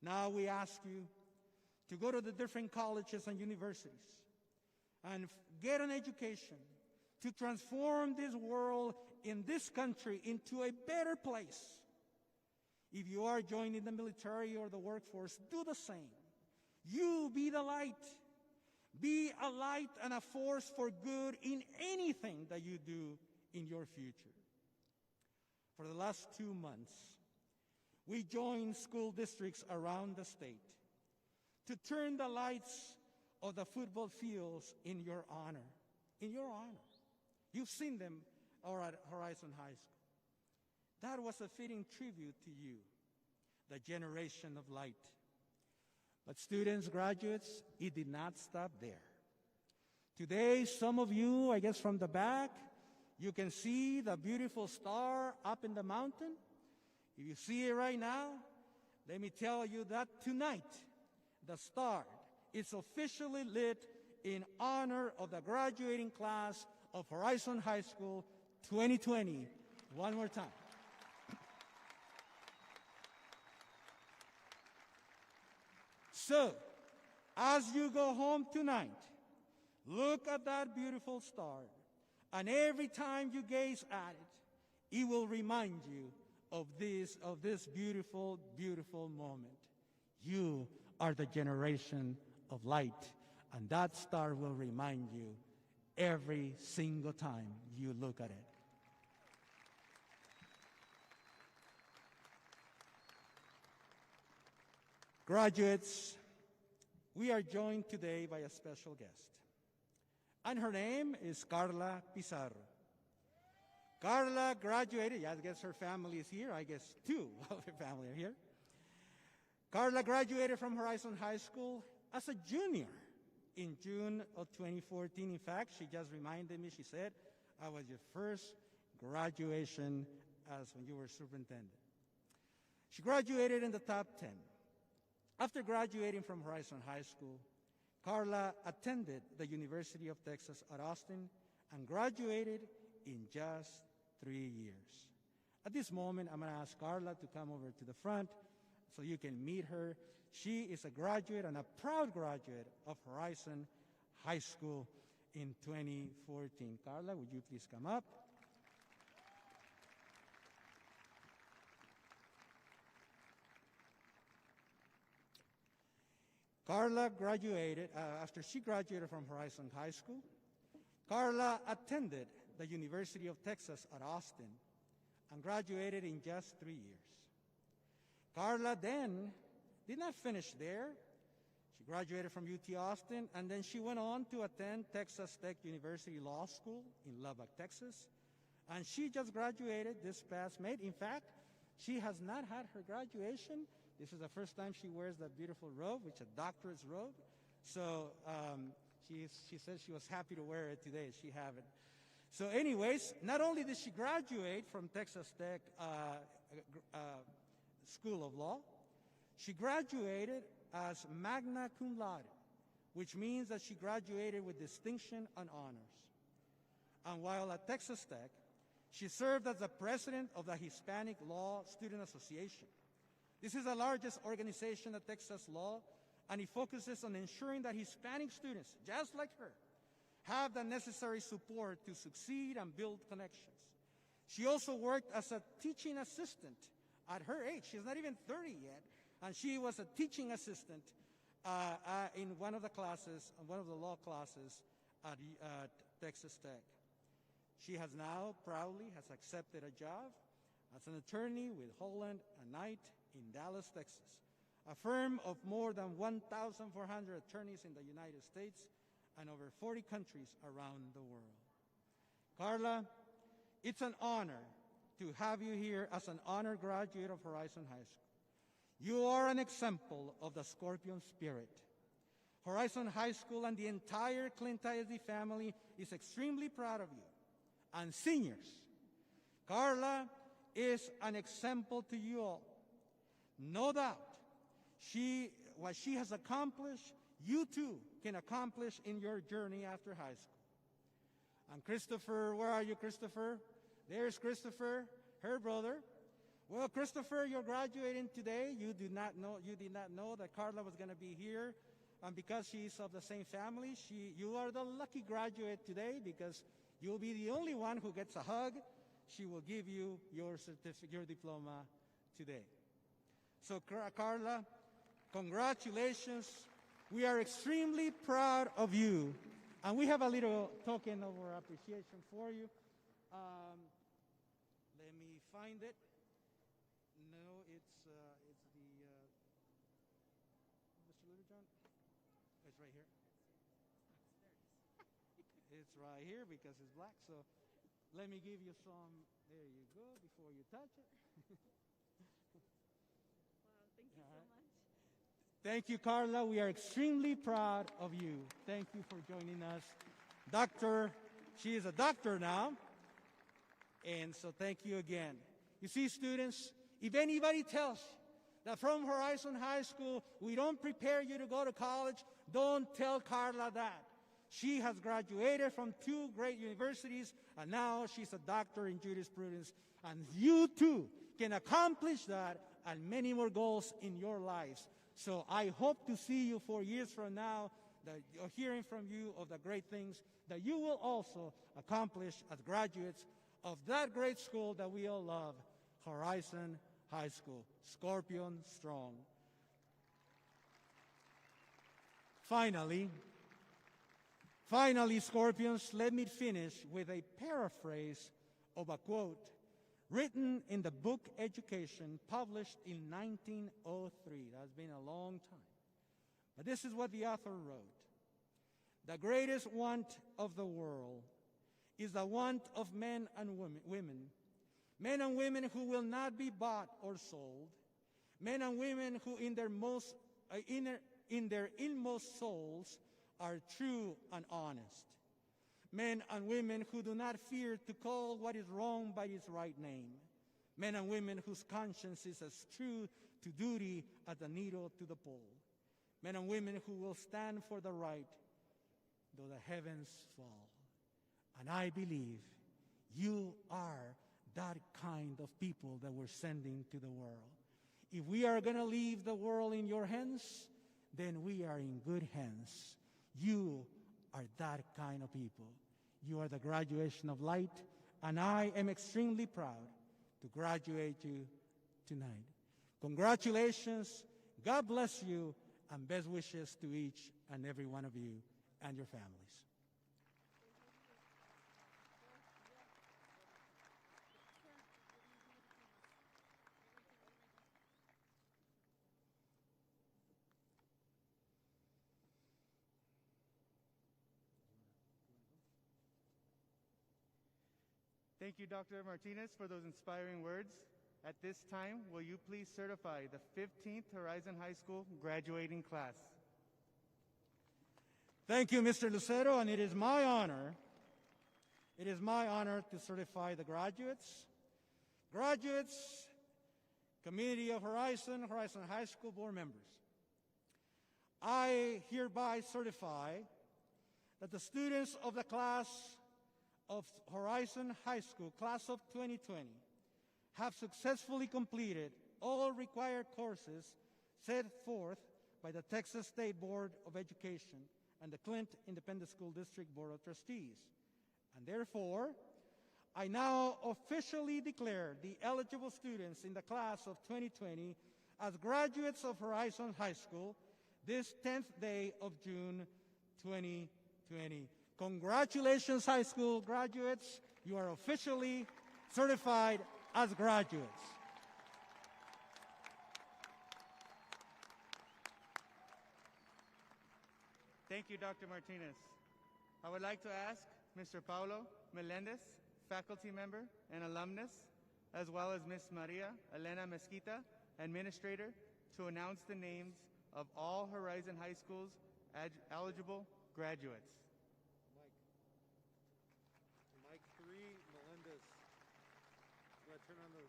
Now we ask you to go to the different colleges and universities and get an education to transform this world in this country into a better place. If you are joining the military or the workforce, do the same. You be the light. Be a light and a force for good in anything that you do in your future. For the last 2 months, we joined school districts around the state to turn the lights of the football fields in your honor. In your honor. You've seen them at Horizon High School. That was a fitting tribute to you, the generation of light. But students, graduates, it did not stop there. Today, some of you, I guess from the back, you can see the beautiful star up in the mountain. If you see it right now, let me tell you that tonight, the star is officially lit in honor of the graduating class of Horizon High School 2020. One more time. So, as you go home tonight, look at that beautiful star, and every time you gaze at it, it will remind you of this beautiful, beautiful moment. You are the generation of light, and that star will remind you every single time you look at it. Graduates, we are joined today by a special guest, and her name is Carla Pizarro. Carla graduated, I guess her family is here, I guess 2 of her family are here. Carla graduated from Horizon High School as a junior in June of 2014. In fact, she just reminded me, she said, I was your first graduation as when you were superintendent. She graduated in the top 10. After graduating from Horizon High School, Carla attended the University of Texas at Austin and graduated in just 3 years. At this moment, I'm going to ask Carla to come over to the front so you can meet her. She is a graduate and a proud graduate of Horizon High School in 2014. Carla, would you please come up? Carla graduated, after she graduated from Horizon High School, Carla attended the University of Texas at Austin and graduated in just 3 years. Carla then did not finish there. She graduated from UT Austin, and then she went on to attend Texas Tech University Law School in Lubbock, Texas. And she just graduated this past May. In fact, she has not had her graduation. This is the first time she wears that beautiful robe, which is a doctorate's robe. So she said she was happy to wear it today. She haven't. So anyways, not only did she graduate from Texas Tech School of Law, she graduated as magna cum laude, which means that she graduated with distinction and honors. And while at Texas Tech, she served as the president of the Hispanic Law Student Association. This is the largest organization at Texas Law, and it focuses on ensuring that Hispanic students, just like her, have the necessary support to succeed and build connections. She also worked as a teaching assistant at her age. She's not even 30 yet, and she was a teaching assistant in one of the classes, one of the law classes at Texas Tech. She has now proudly has accepted a job as an attorney with Holland & Knight in Dallas, Texas, a firm of more than 1,400 attorneys in the United States and over 40 countries around the world. Carla, it's an honor to have you here as an honored graduate of Horizon High School. You are an example of the Scorpion spirit. Horizon High School and the entire Clint ISD family is extremely proud of you. And seniors, Carla is an example to you all. No doubt, what she has accomplished, you too can accomplish in your journey after high school. And Christopher, where are you, Christopher? There's Christopher, her brother. Well, Christopher, you're graduating today. You did not know that Carla was going to be here. And because she's of the same family, you are the lucky graduate today because you'll be the only one who gets a hug. She will give you your certificate, your diploma today. So, Carla, congratulations. We are extremely proud of you. And we have a little token of our appreciation for you. Let me find it. No, it's the, Mr. Littlejohn? It's right here. It's right here because it's black. So let me give you some. There you go, before you touch it. Wow, thank you so much. Thank you, Carla. We are extremely proud of you. Thank you for joining us. Doctor, she is a doctor now. And so thank you again. You see, students, if anybody tells you that from Horizon High School, we don't prepare you to go to college, don't tell Carla that. She has graduated from 2 great universities, and now she's a doctor in jurisprudence. And you too can accomplish that and many more goals in your lives. So I hope to see you 4 years from now, hearing from you of the great things that you will also accomplish as graduates of that great school that we all love, Horizon High School. Scorpion strong. Finally, Scorpions, let me finish with a paraphrase of a quote written in the book Education, published in 1903. That's been a long time. But this is what the author wrote. The greatest want of the world is the want of men and men and women who will not be bought or sold, men and women who in their inmost souls are true and honest, men and women who do not fear to call what is wrong by its right name, men and women whose conscience is as true to duty as the needle to the pole, men and women who will stand for the right though the heavens fall. And I believe you are that kind of people that we're sending to the world. If we are going to leave the world in your hands, then we are in good hands. You are that kind of people. You are the graduation of light, and I am extremely proud to graduate you tonight. Congratulations, God bless you, and best wishes to each and every one of you and your families. Thank you, Dr. Martinez, for those inspiring words. At this time, will you please certify the 15th Horizon High School graduating class? Thank you, Mr. Lucero, and it is my honor to certify the graduates, community of Horizon High School board members. I hereby certify that the students of the class of Horizon High School, class of 2020, have successfully completed all required courses set forth by the Texas State Board of Education and the Clint Independent School District Board of Trustees. And therefore, I now officially declare the eligible students in the class of 2020 as graduates of Horizon High School this 10th day of June 2020. Congratulations, high school graduates. You are officially certified as graduates. Thank you, Dr. Martinez. I would like to ask Mr. Paulo Melendez, faculty member and alumnus, as well as Ms. Maria Elena Mesquita, administrator, to announce the names of all Horizon High School's eligible graduates. Mike 3, Melendez. Do I turn on the...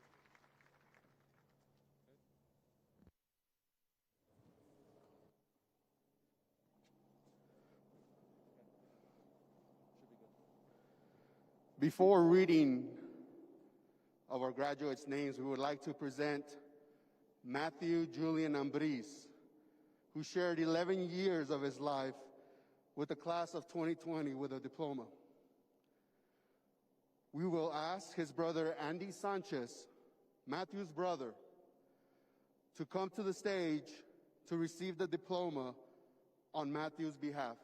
Before reading of our graduates' names, we would like to present Matthew Julian Ambriz, who shared 11 years of his life with the class of 2020 with a diploma. We will ask his brother Andy Sanchez, Matthew's brother, to come to the stage to receive the diploma on Matthew's behalf.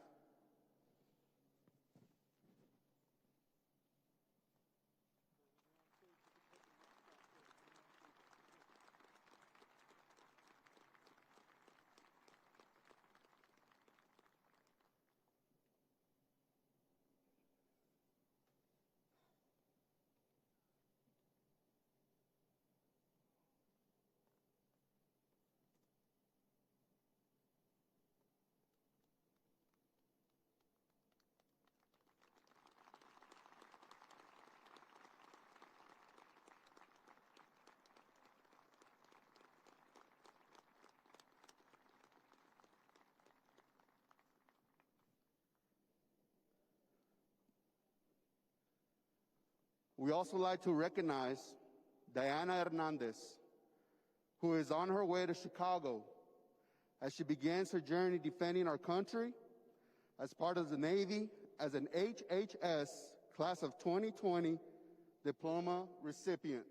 We also like to recognize Diana Hernandez, who is on her way to Chicago as she begins her journey defending our country as part of the Navy as an HHS class of 2020 diploma recipient.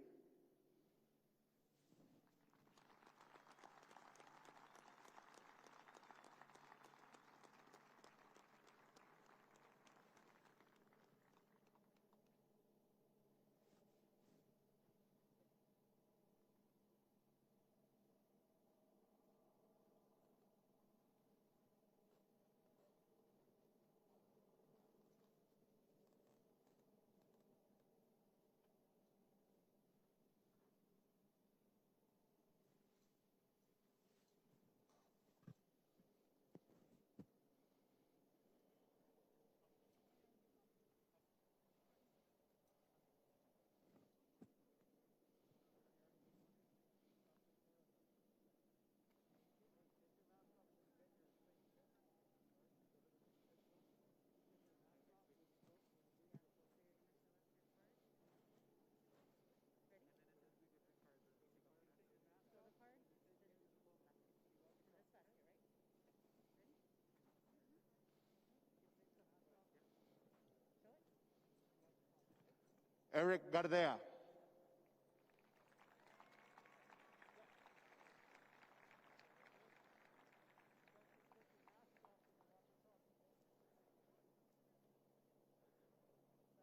Eric Gardea.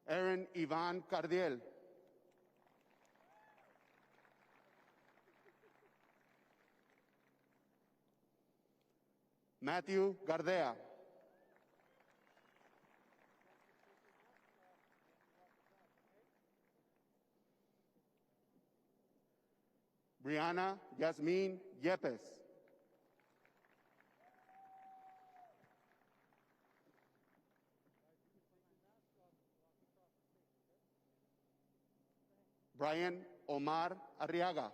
Aaron Ivan Cardiel. Matthew Gardea. Brianna Yasmin Yepes. Brian Omar Arriaga.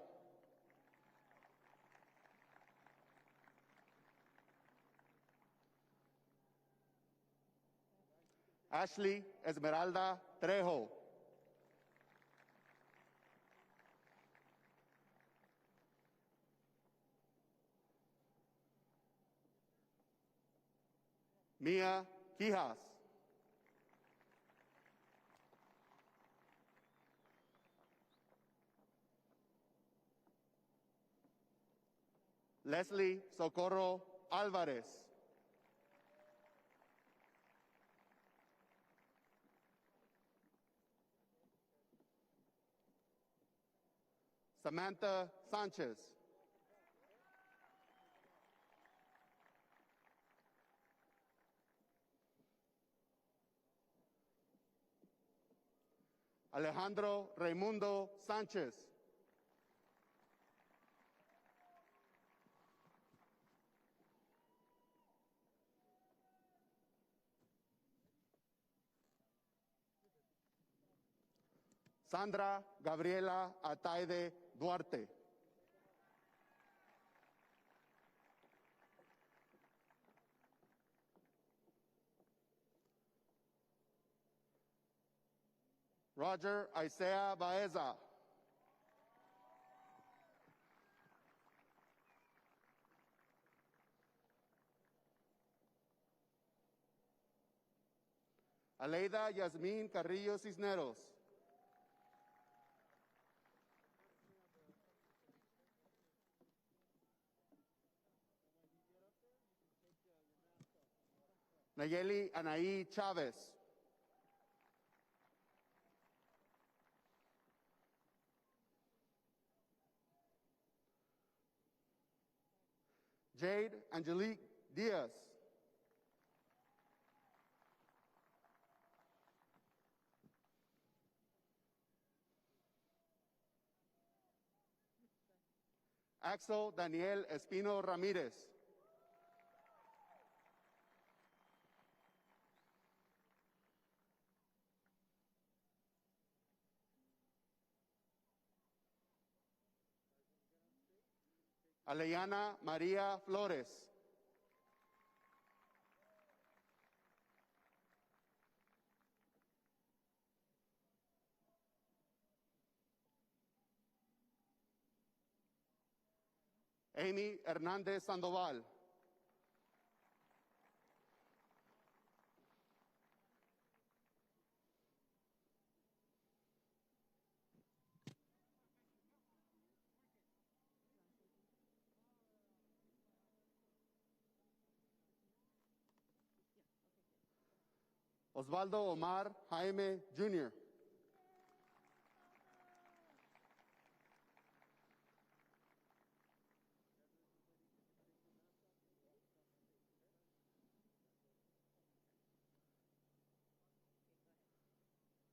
Ashlee Esmeralda Trejo. Mia Quijas. Leslie Socorro Alvares. Samantha Sanchez. Alejandro Raimundo Sanchez. Sandra Gabriela Ataide Duarte. Roger Isaiah Baeza. Aleida Yasmin Carrillo Cisneros. Nayeli Anaí Chávez. Jade Angelique Diaz. Axel Daniel Espino Ramirez. Aleyana María Flores. Amy Hernández Sandoval. Osvaldo Omar Jaime Jr.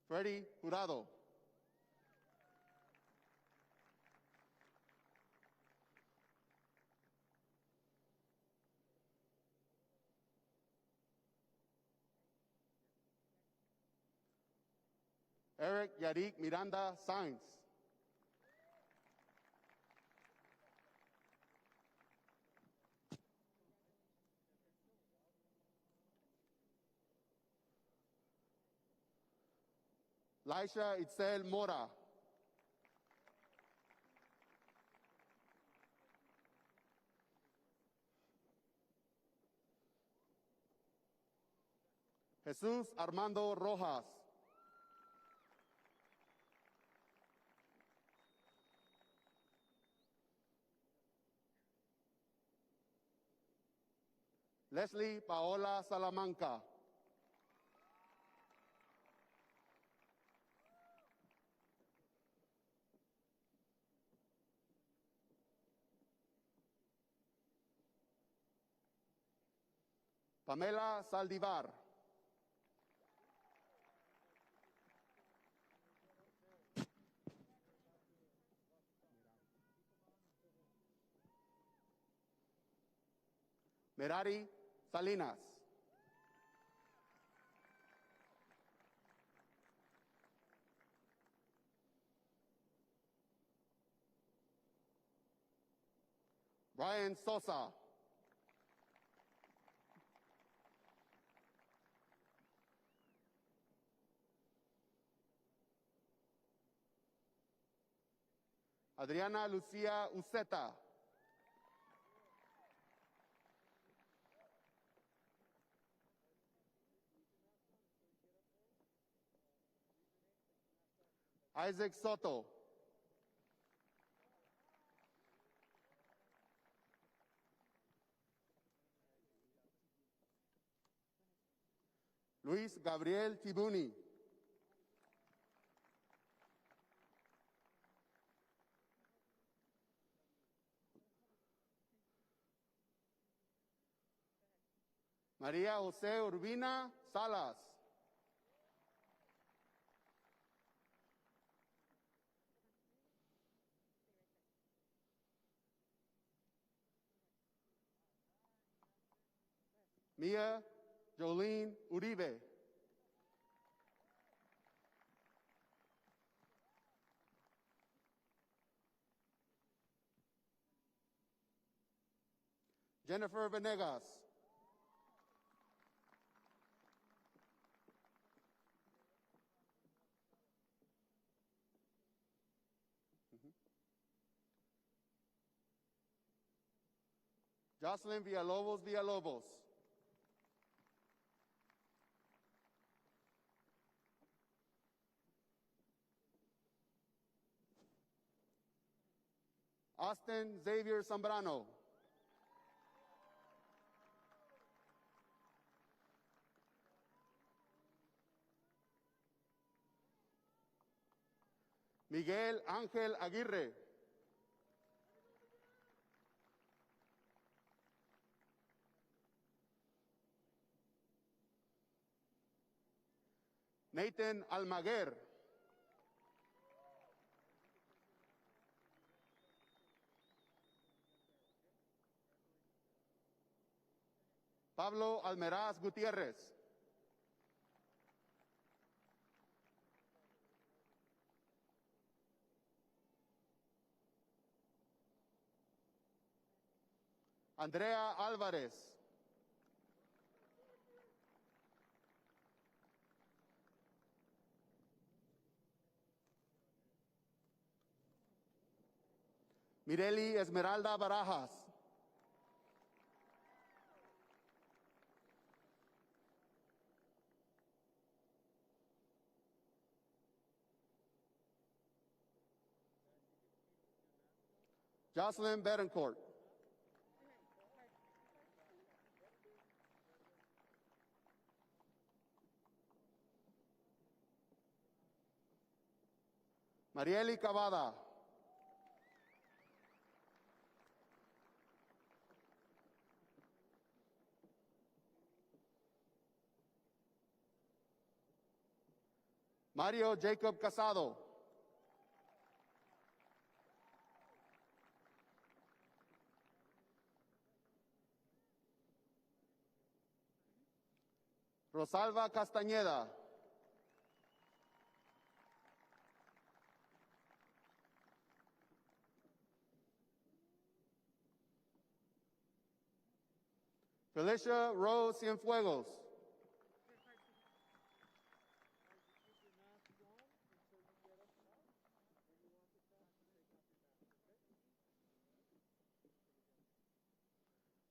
Freddy Jurado. Eric Yarik Miranda Sainz. Laisha Itzel Mora. Jesús Armando Rojas. Leslie Paola Salamanca. Pamela Saldivar. Merari Salinas. Brian Sosa. Adriana Lucia Uceta. Isaac Soto. Luis Gabriel Tibuni. María José Urbina Salas. Mia Jolene Uribe. Jennifer Venegas. Jocelyn Villalobos Villalobos. Austin Xavier Zambrano. Miguel Ángel Aguirre. Nathan Almaguer. Pablo Almeraz Gutiérrez. Andrea Alvares. Mireli Esmeralda Barajas. Jocelyn Betancourt. Marieli Cavada. Mario Jacob Casado. Rosalba Castañeda. Felicia Rose Cienfuegos.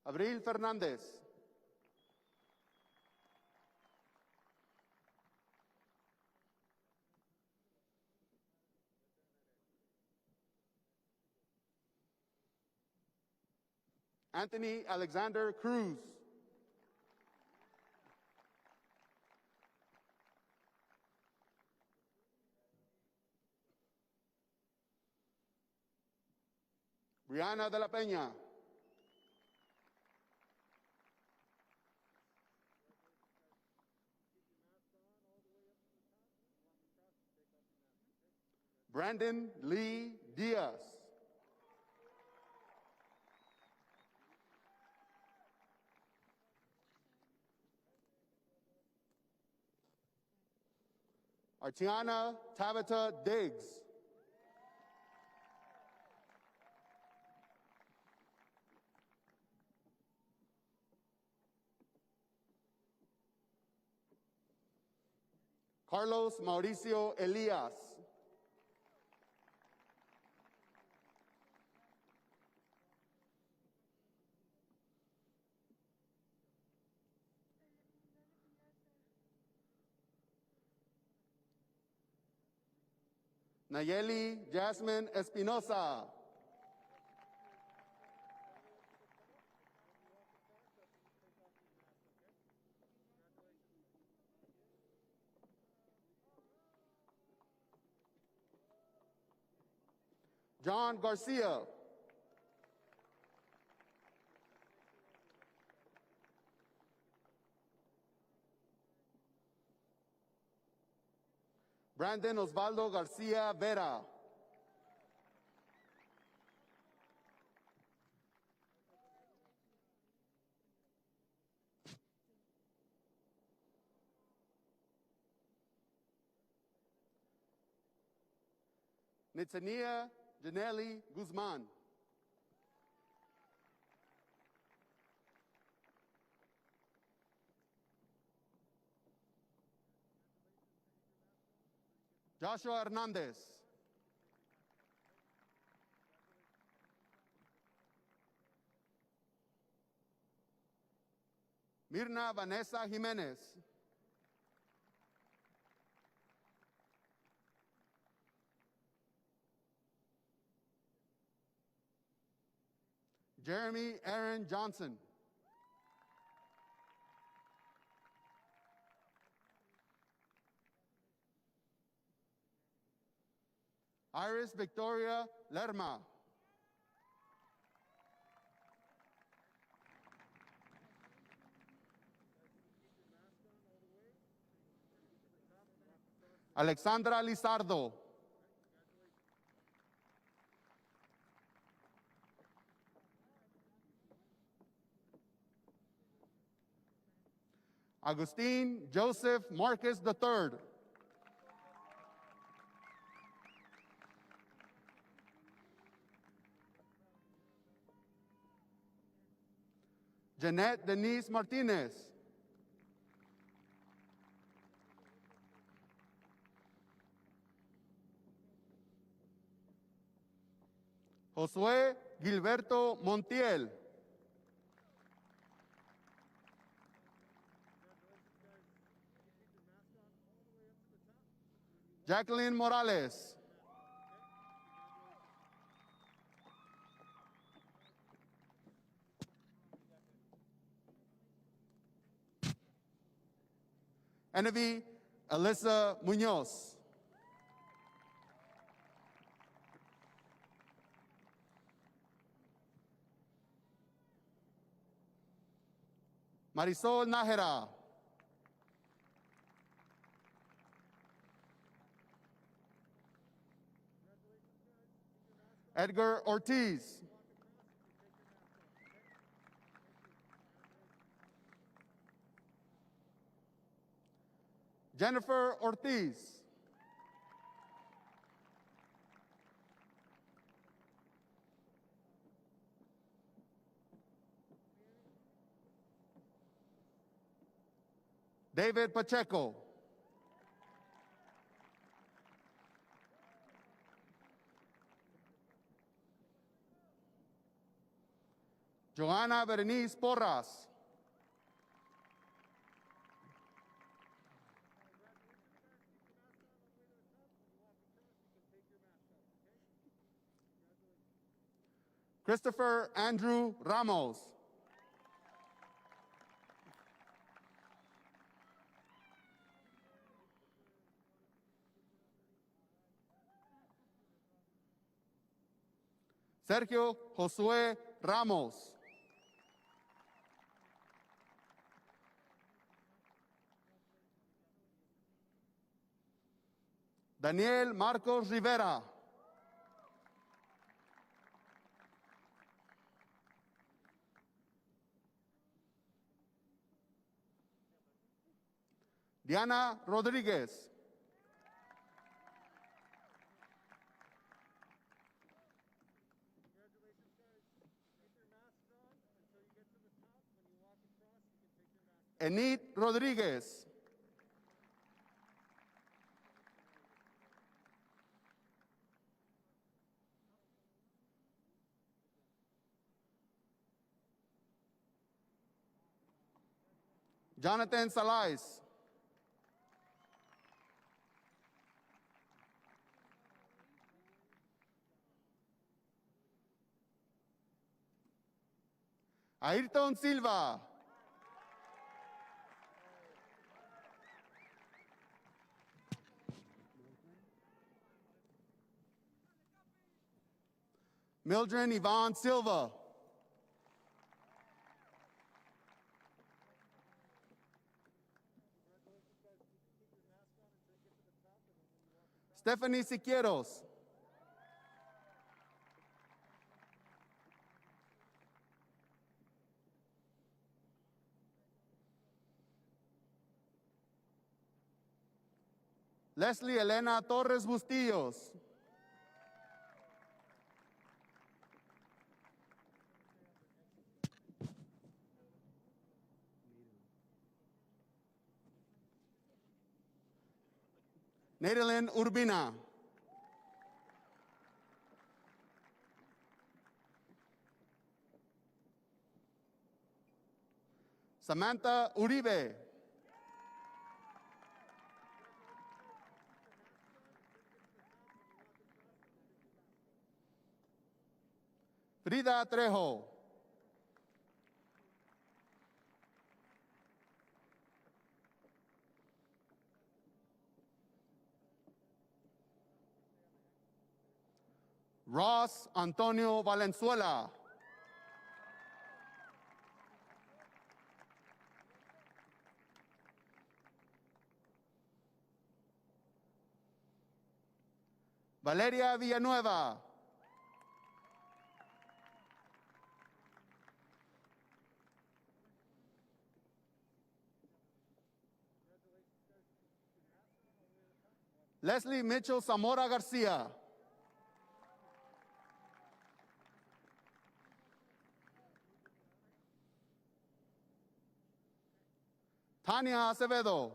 Abril Fernández. Anthony Alexander Cruz. Brianna de la Peña. Brandon Lee Diaz. Artiana Tabitha Diggs. Carlos Mauricio Elias. Nayeli Jasmine Espinosa. John Garcia. Brandon Osvaldo Garcia Vera. Nitania Janelli Guzman. Joshua Hernandez. Mirna Vanessa Jimenez. Jeremy Aaron Johnson. Iris Victoria Lerma. Alexandra Lizardo. Agustin Joseph Marcus III. Jeanette Denise Martinez. Josué Gilberto Montiel. Jacqueline Morales. Enevi Alyssa Munoz. Marisol Nájera. Edgar Ortiz. Jennifer Ortiz. David Pacheco. Joanna Berenice Porras. Christopher Andrew Ramos. Sergio Josué Ramos. Daniel Marcos Rivera. Diana Rodríguez. Enid Rodriguez. Jonathan Salais. Ayrton Silva. Mildred Yvonne Silva. Stephanie Siqueiros. Leslie Elena Torres Bustillos. Nadalyn Urbina. Samantha Uribe. Frida Trejo. Ross Antonio Valenzuela. Valeria Villanueva. Leslie Mitchell Zamora Garcia. Tania Acevedo.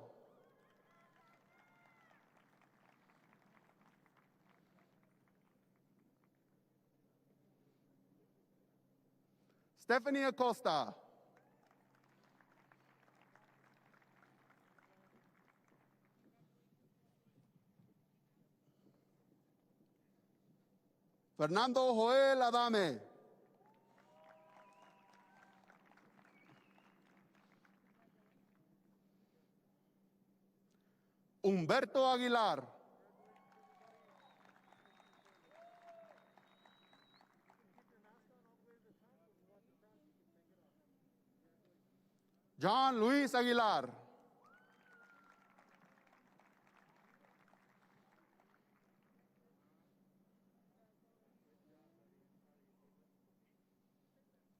Stephanie Acosta. Fernando Joel Adame. Humberto Aguilar. John Luis Aguilar.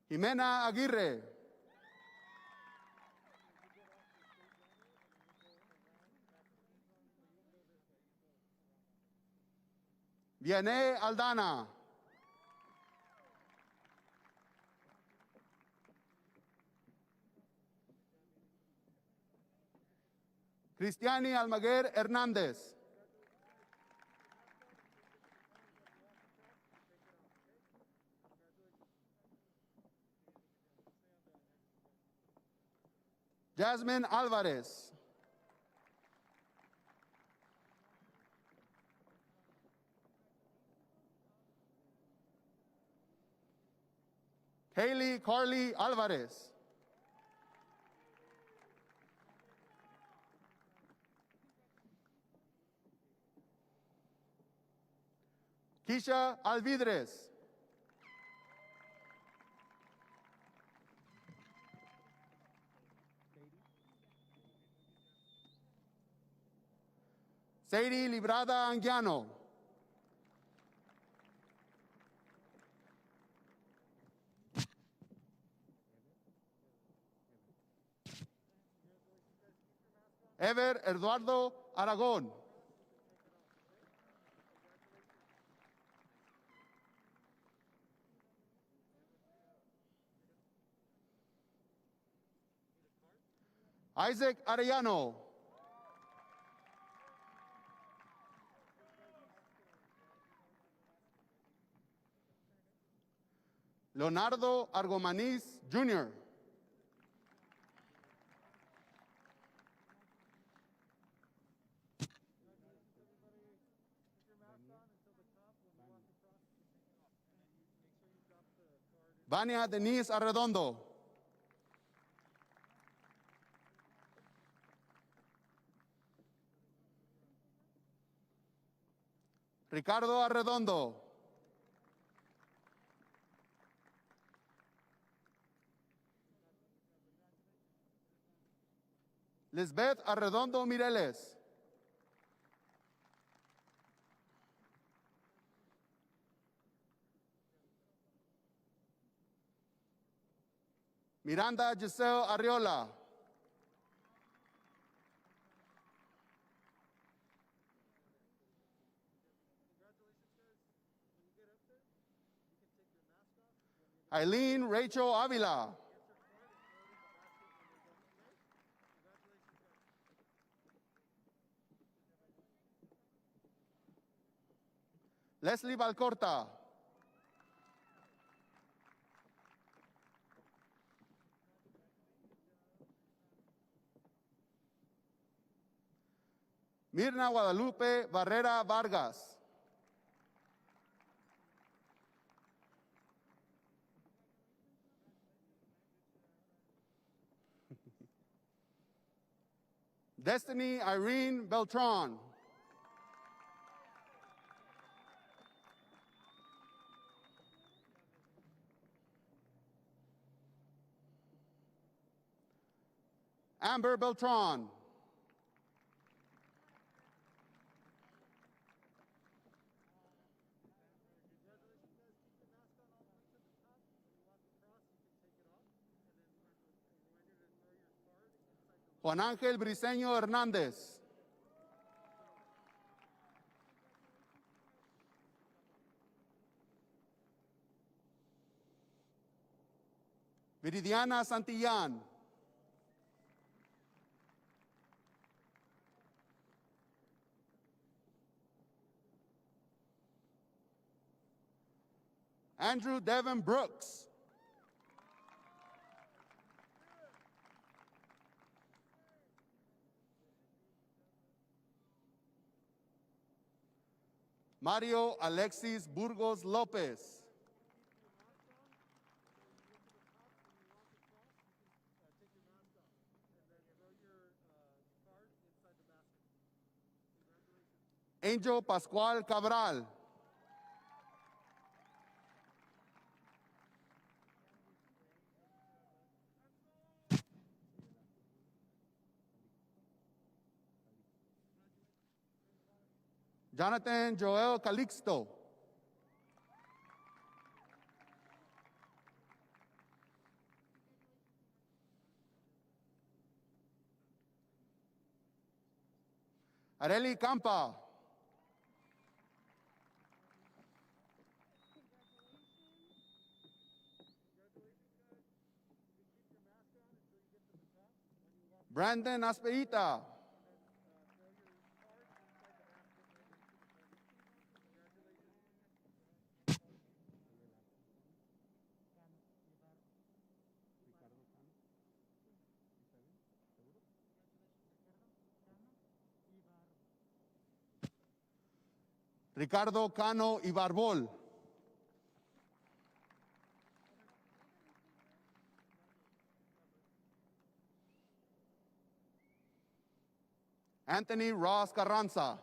Jimena Aguirre. Vianey Aldana. Cristiani Almaguer Hernández. Jasmine Alvares. Haley Carly Alvarez. Keisha Alvidres. Sadie Librada Anguiano. Ever Eduardo Aragón. Isaac Arellano. Leonardo Argomaniz Jr. Vania Denise Arredondo. Ricardo Arredondo. Lisbeth Arredondo Mireles. Miranda Giselle Arriola. Eileen Rachel Avila. Leslie Valcorta. Mirna Guadalupe Barrera Vargas. Destiny Irene Beltran. Amber Beltran. Juan Ángel Briceño Hernández. Viridiana Santillán. Andrew Devin Brooks. Mario Alexis Burgos Lopez. Angel Pascual Cabral. Jonathan Joel Calixto. Areli Campa. Brandon Aspeita. Ricardo Cano Ibarbol. Anthony Ross Carranza.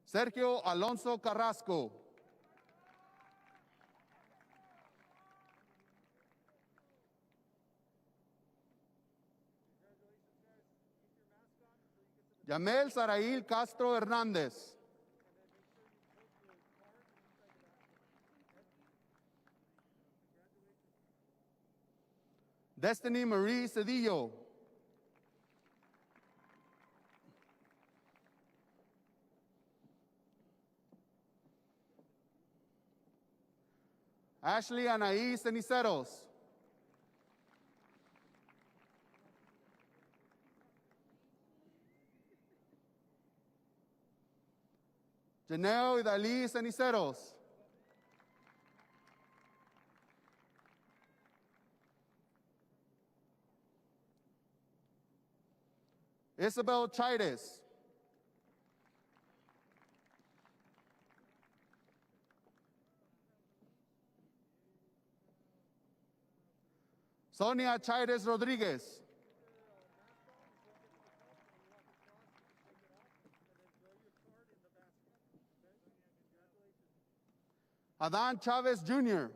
Sergio Alonso Carrasco. Yamel Sarail Castro Hernández. Destiny Marie Cedillo. Ashlee Anaí Ceniceros. Janelle Idalí Ceniceros. Isabel Chides. Sonia Chides Rodriguez. Adan Chavez Jr.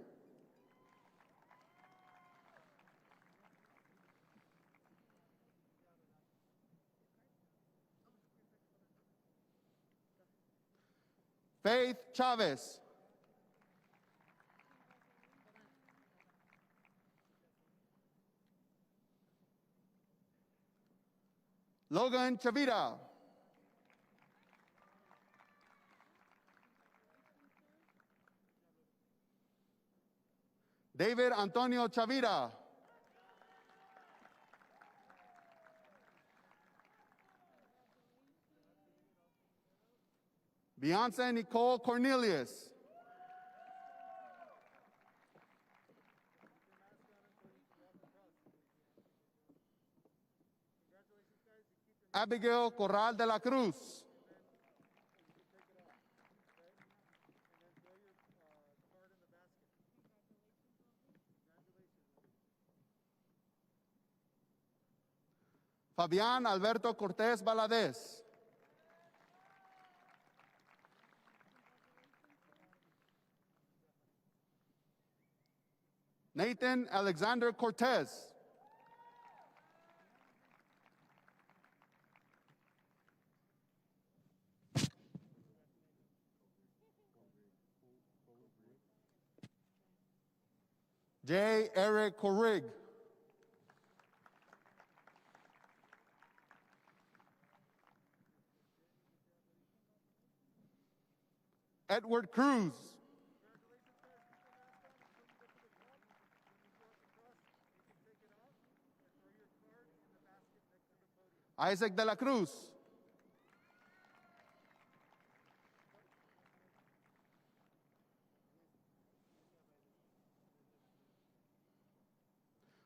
Faith Chavez. Logan Chavira. David Antonio Chavira. Beyonce Nicole Cornelius. Abigail Corral de la Cruz. Fabián Alberto Cortés Valadez. Nathan Alexander Cortez. J. Eric Corrig. Edward Cruz. Isaac de la Cruz.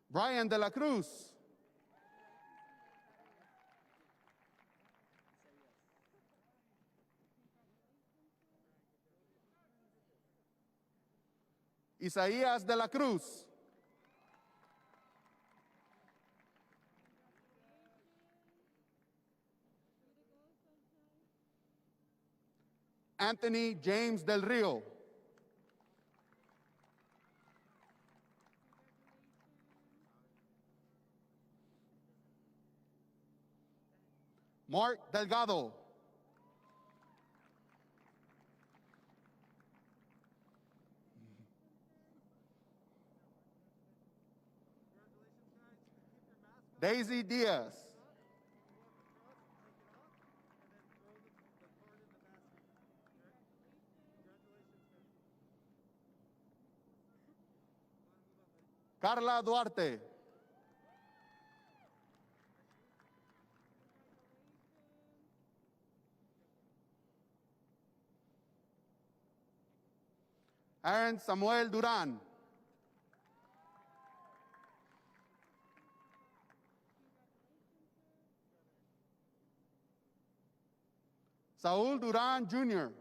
Brian de la Cruz. Isaías de la Cruz. Anthony James del Rio. Mark Delgado. Daisy Diaz. Carla Duarte. Aaron Samuel Duran. Saúl Duran Jr.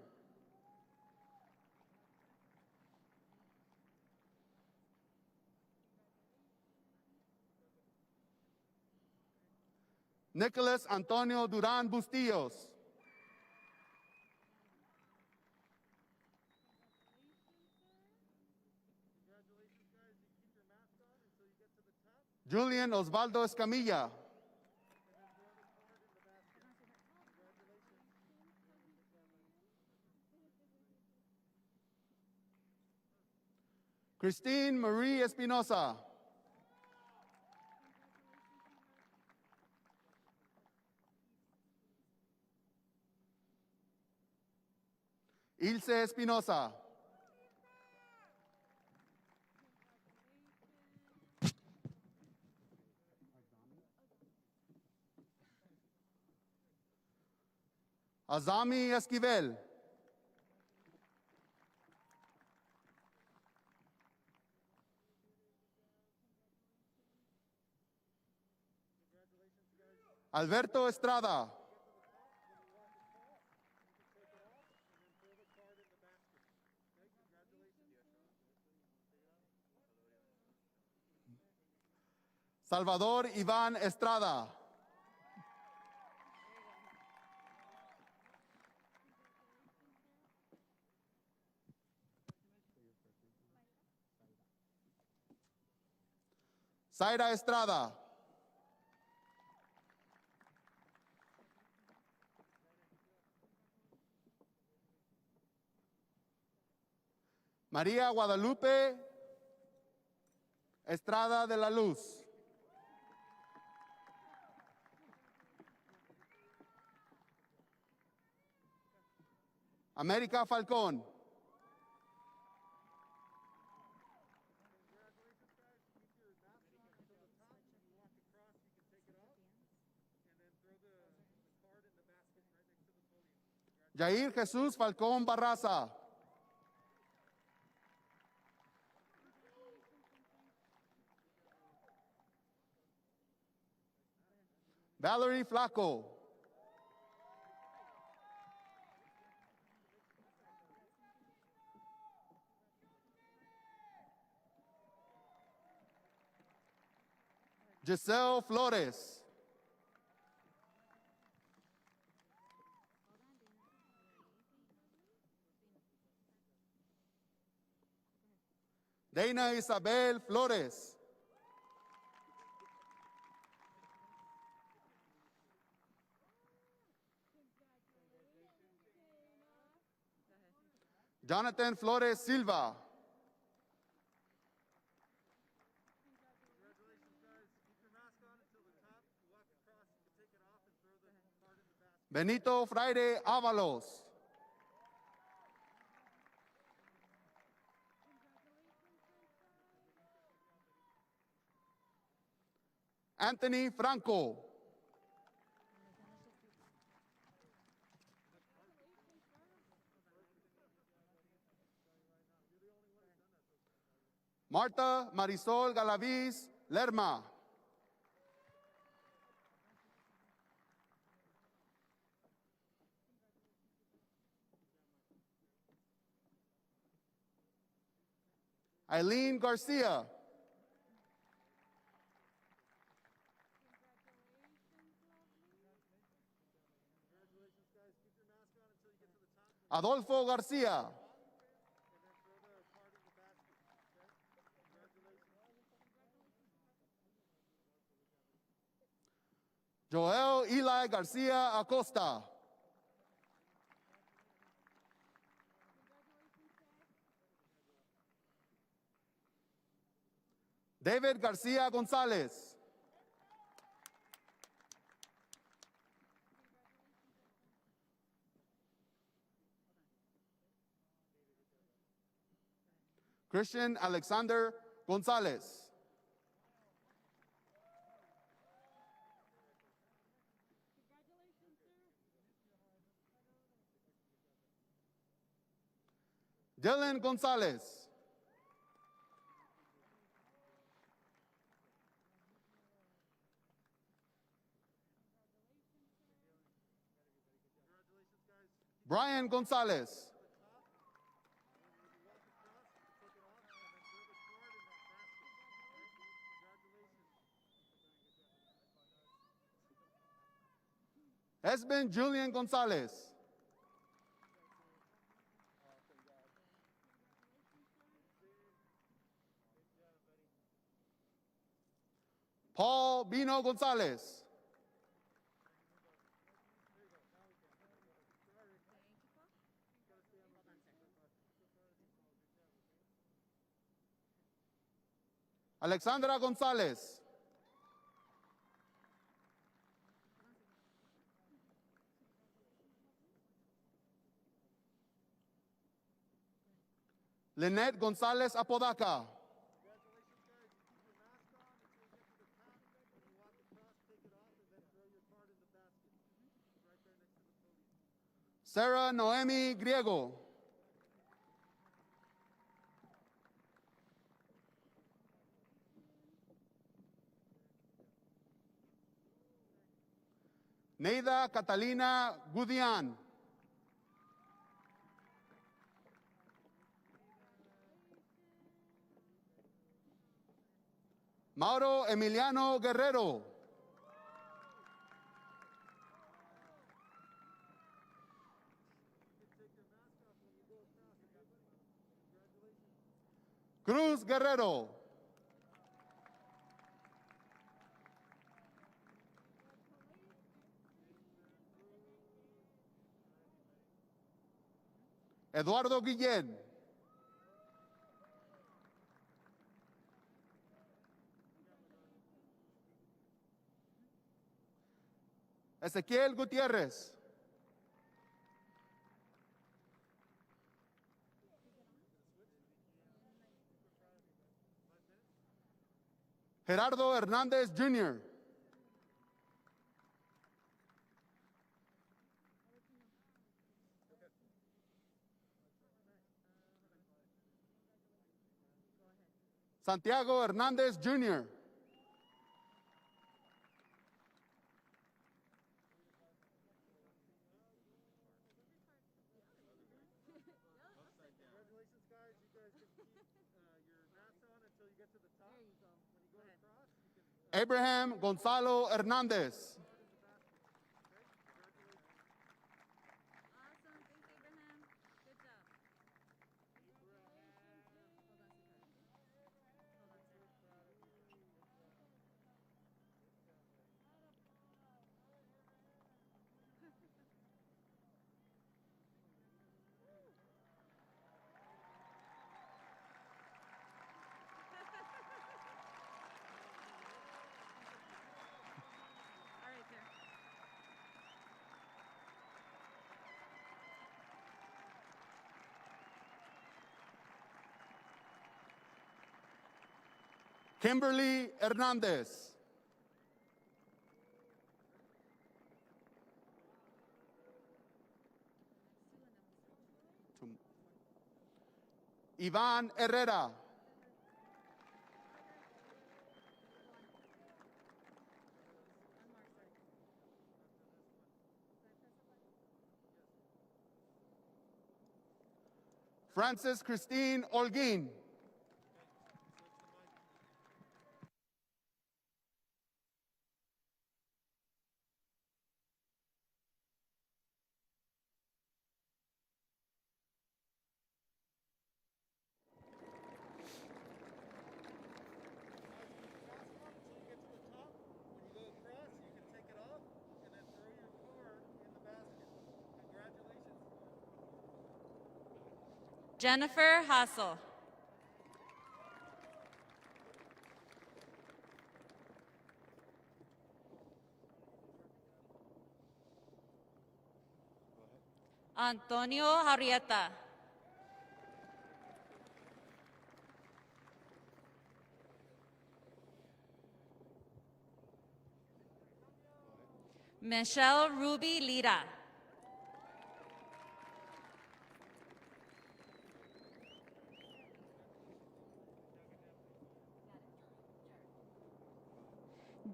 Nicholas Antonio Duran Bustillos. Julian Osvaldo Escamilla. Christine Marie Espinosa. Ilse Espinosa. Azami Esquivel. Alberto Estrada. Salvador Iván Estrada. Zaira Estrada. María Guadalupe Estrada de la Luz. América Falcón. Jair Jesús Falcón Barraza. Valerie Flaco. Giselle Flores. Dana Isabel Flores. Jonathan Flores Silva. Benito Fraire Ábalos. Anthony Franco. Marta Marisol Galaviz Lerma. Eileen Garcia. Adolfo Garcia. Joel Eli Garcia Acosta. David Garcia Gonzalez. Christian Alexander Gonzalez. Dylan Gonzalez. Brian Gonzalez. Esben Julian Gonzalez. Paul Bino Gonzalez. Alexandra Gonzalez. Lynette Gonzalez Apodaca. Sarah Noemi Griego. Neida Catalina Gudian. Mauro Emiliano Guerrero. Cruz Guerrero. Eduardo Guillén. Ezequiel Gutiérrez. Gerardo Hernández Jr. Santiago Hernández Jr. Abraham Gonzalo Hernández. Kimberly Hernández. Iván Herrera. Frances Christine Holguín. Jennifer Hassel. Antonio Arrieta. Michelle Ruby Lira.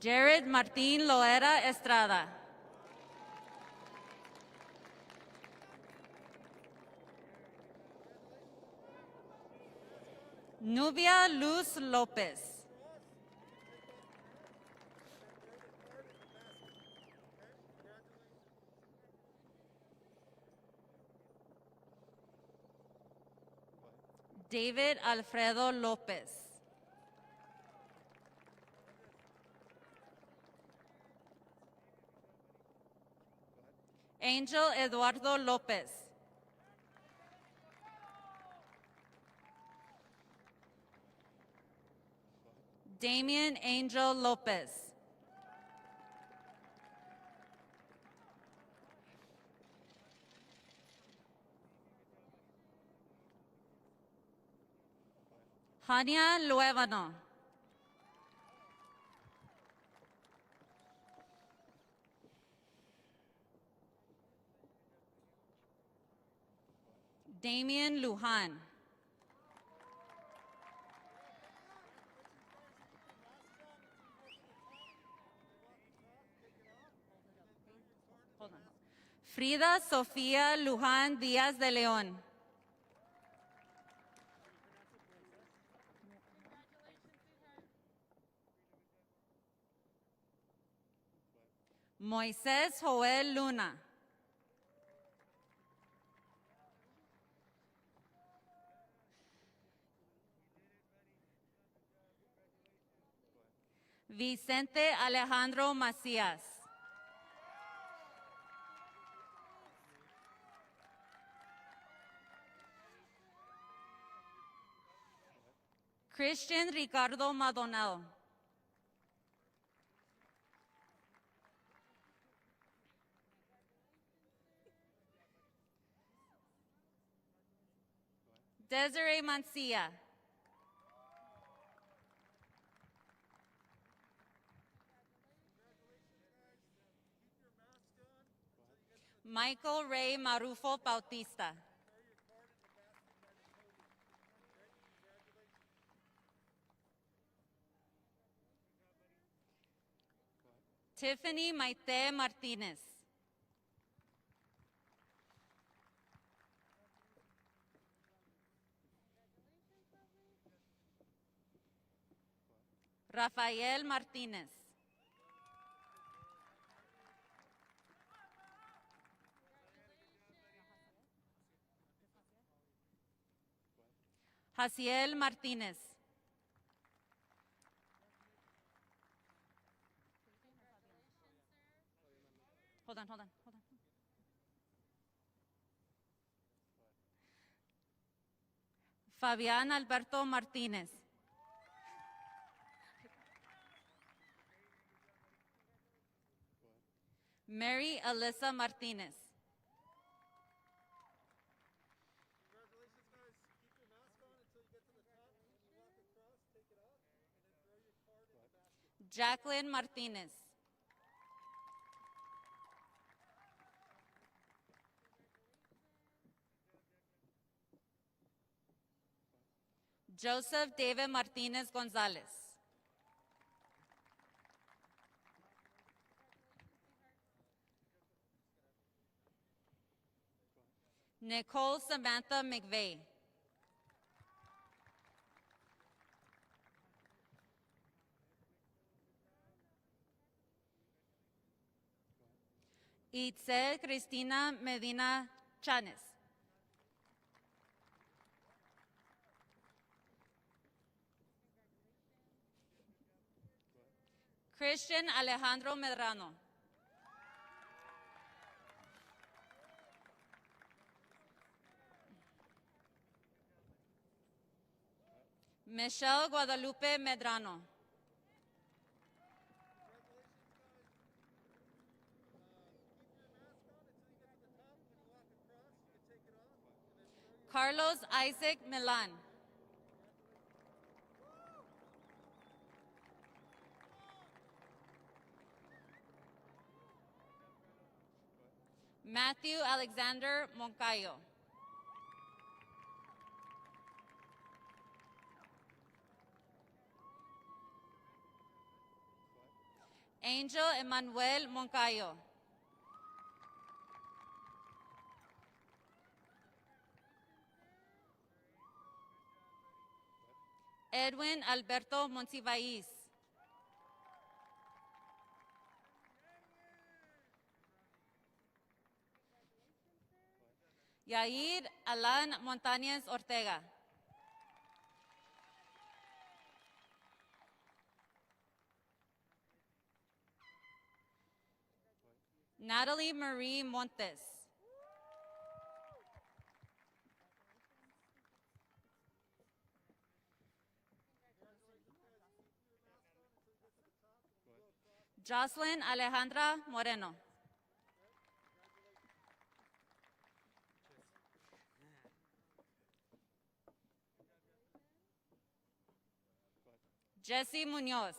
Jared Martin Loera Estrada. Nubia Luz Lopez. David Alfredo Lopez. Angel Eduardo Lopez. Damian Angel Lopez. Hania Luevano. Damian Lujan. Hold on. Frida Sofía Luján Díaz de León. Moisés Joel Luna. Vicente Alejandro Macías. Christian Ricardo Madonel. Desiree Mancia. Michael Ray Marufo Bautista. Tiffany Maite Martinez. Rafael Martinez. Jaciel Martinez. Hold on. Fabián Alberto Martínez. Mary Alyssa Martínez. Jacqueline Martínez. Joseph David Martinez Gonzalez. Nicole Samantha McVeigh. Itzel Cristina Medina Chanes. Christian Alejandro Medrano. Michelle Guadalupe Medrano. Carlos Isaac Milan. Matthew Alexander Moncayo. Angel Emmanuel Moncayo. Edwin Alberto Monsivais. Yair Alan Montañez Ortega. Natalie Marie Montes. Jocelyn Alejandra Moreno. Jesse Munoz.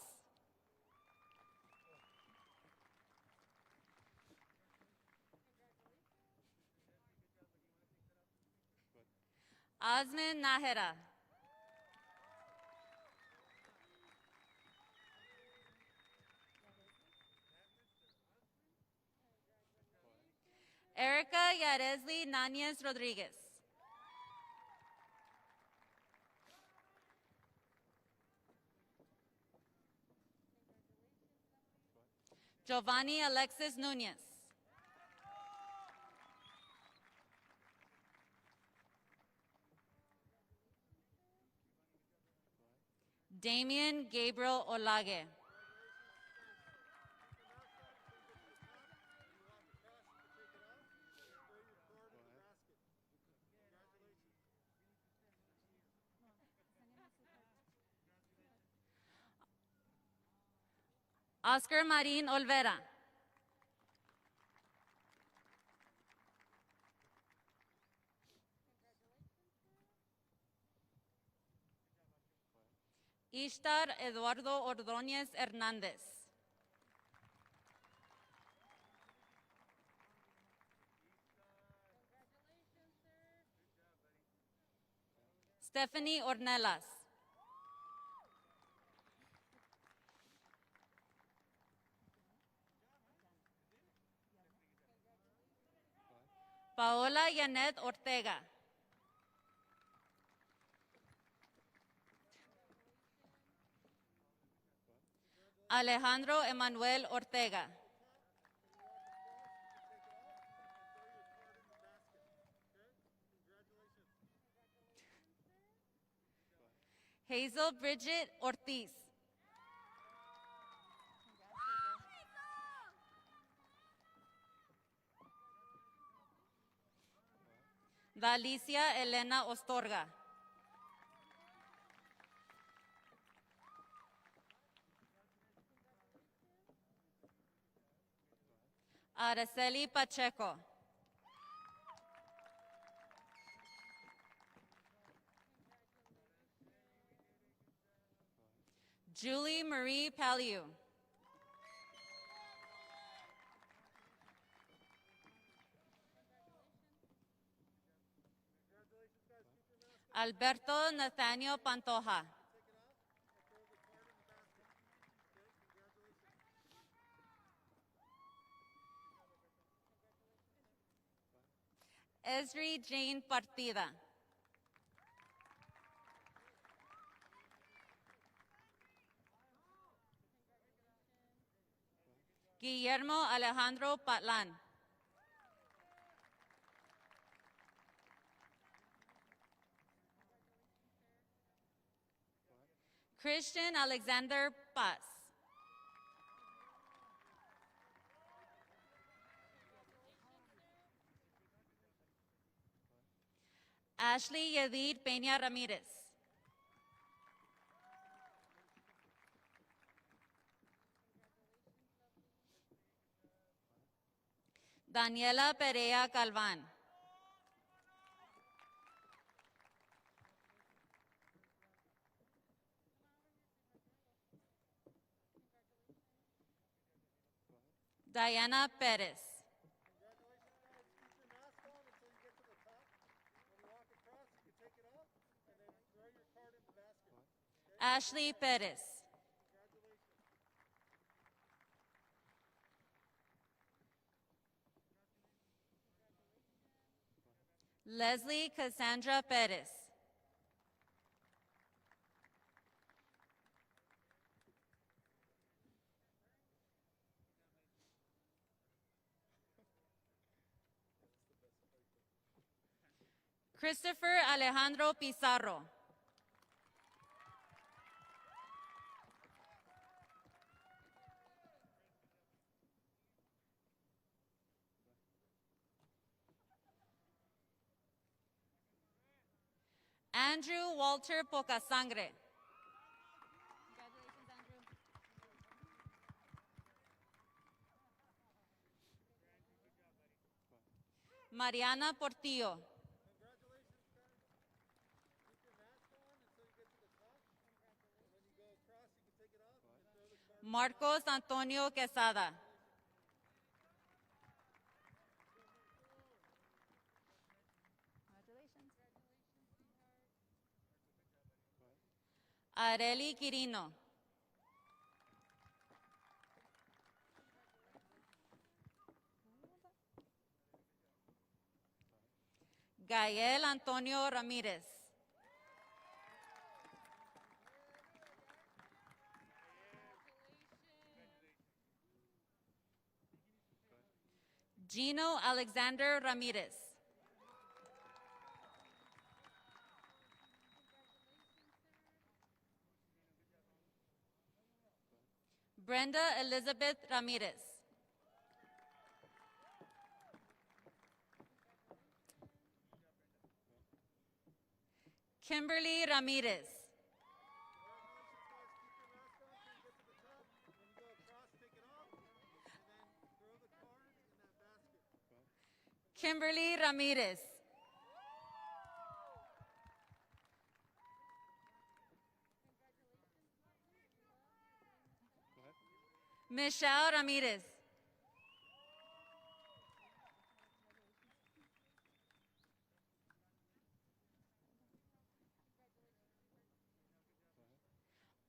Asmin Nahera. Erica Yarezli Nanez Rodriguez. Giovanni Alexis Nunez. Damian Gabriel Olage. Oscar Marin Olvera. Ishtar Eduardo Ordóñez Hernández. Stephanie Ornelas. Paola Yanet Ortega. Alejandro Emanuel Ortega. Hazel Bridget Ortiz. Dalicia Elena Ostorga. Araceli Pacheco. Julie Marie Paliu. Alberto Nathaniel Pantoja. Esri Jane Partida. Guillermo Alejandro Patlan. Christian Alexander Paz. Ashlee Yedid Peña Ramirez. Daniela Perea Calvan. Diana Perez. Ashlee Perez. Leslie Cassandra Perez. Christopher Alejandro Pizarro. Andrew Walter Pocasangre. Congratulations, Andrew. Mariana Portillo. Marcos Antonio Quesada. Areli Quirino. Gael Antonio Ramirez. Gino Alexander Ramirez. Brenda Elizabeth Ramirez. Kimberly Ramirez. Kimberly Ramirez. Michelle Ramirez.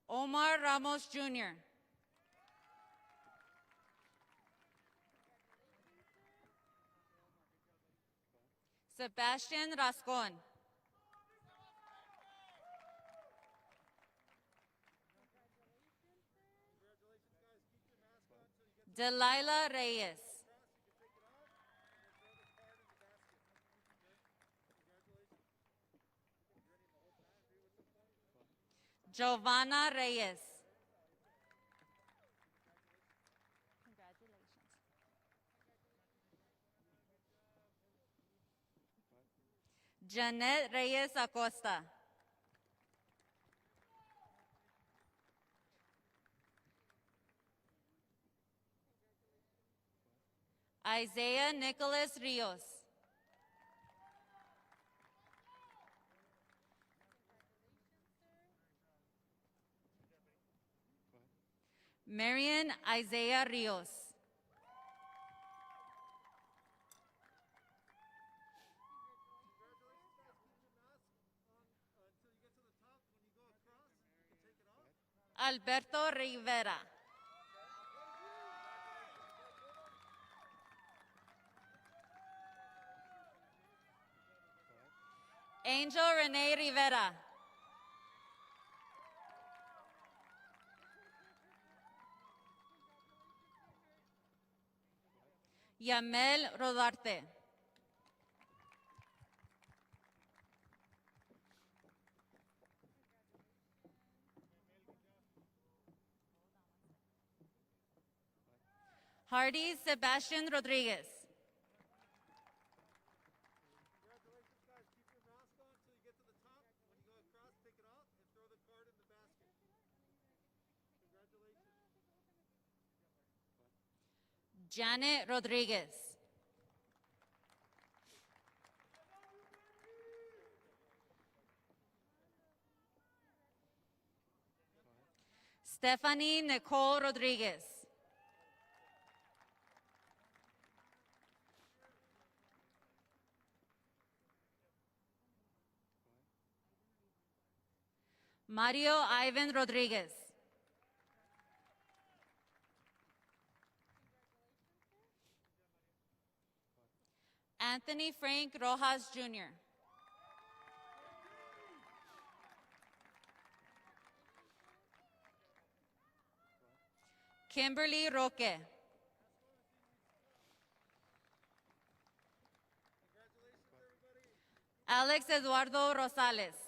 Omar Ramos Jr. Sebastian Rascon. Delilah Reyes. Giovanna Reyes. Janet Reyes Acosta. Isaiah Nicholas Rios. Marian Isaiah Rios. Alberto Rivera. Angel Renee Rivera. Yamel Rodarte. Hardy Sebastian Rodriguez. Janet Rodriguez. Stephanie Nicole Rodriguez. Mario Ivan Rodriguez. Anthony Frank Rojas Jr. Kimberly Roque. Alex Eduardo Rosales.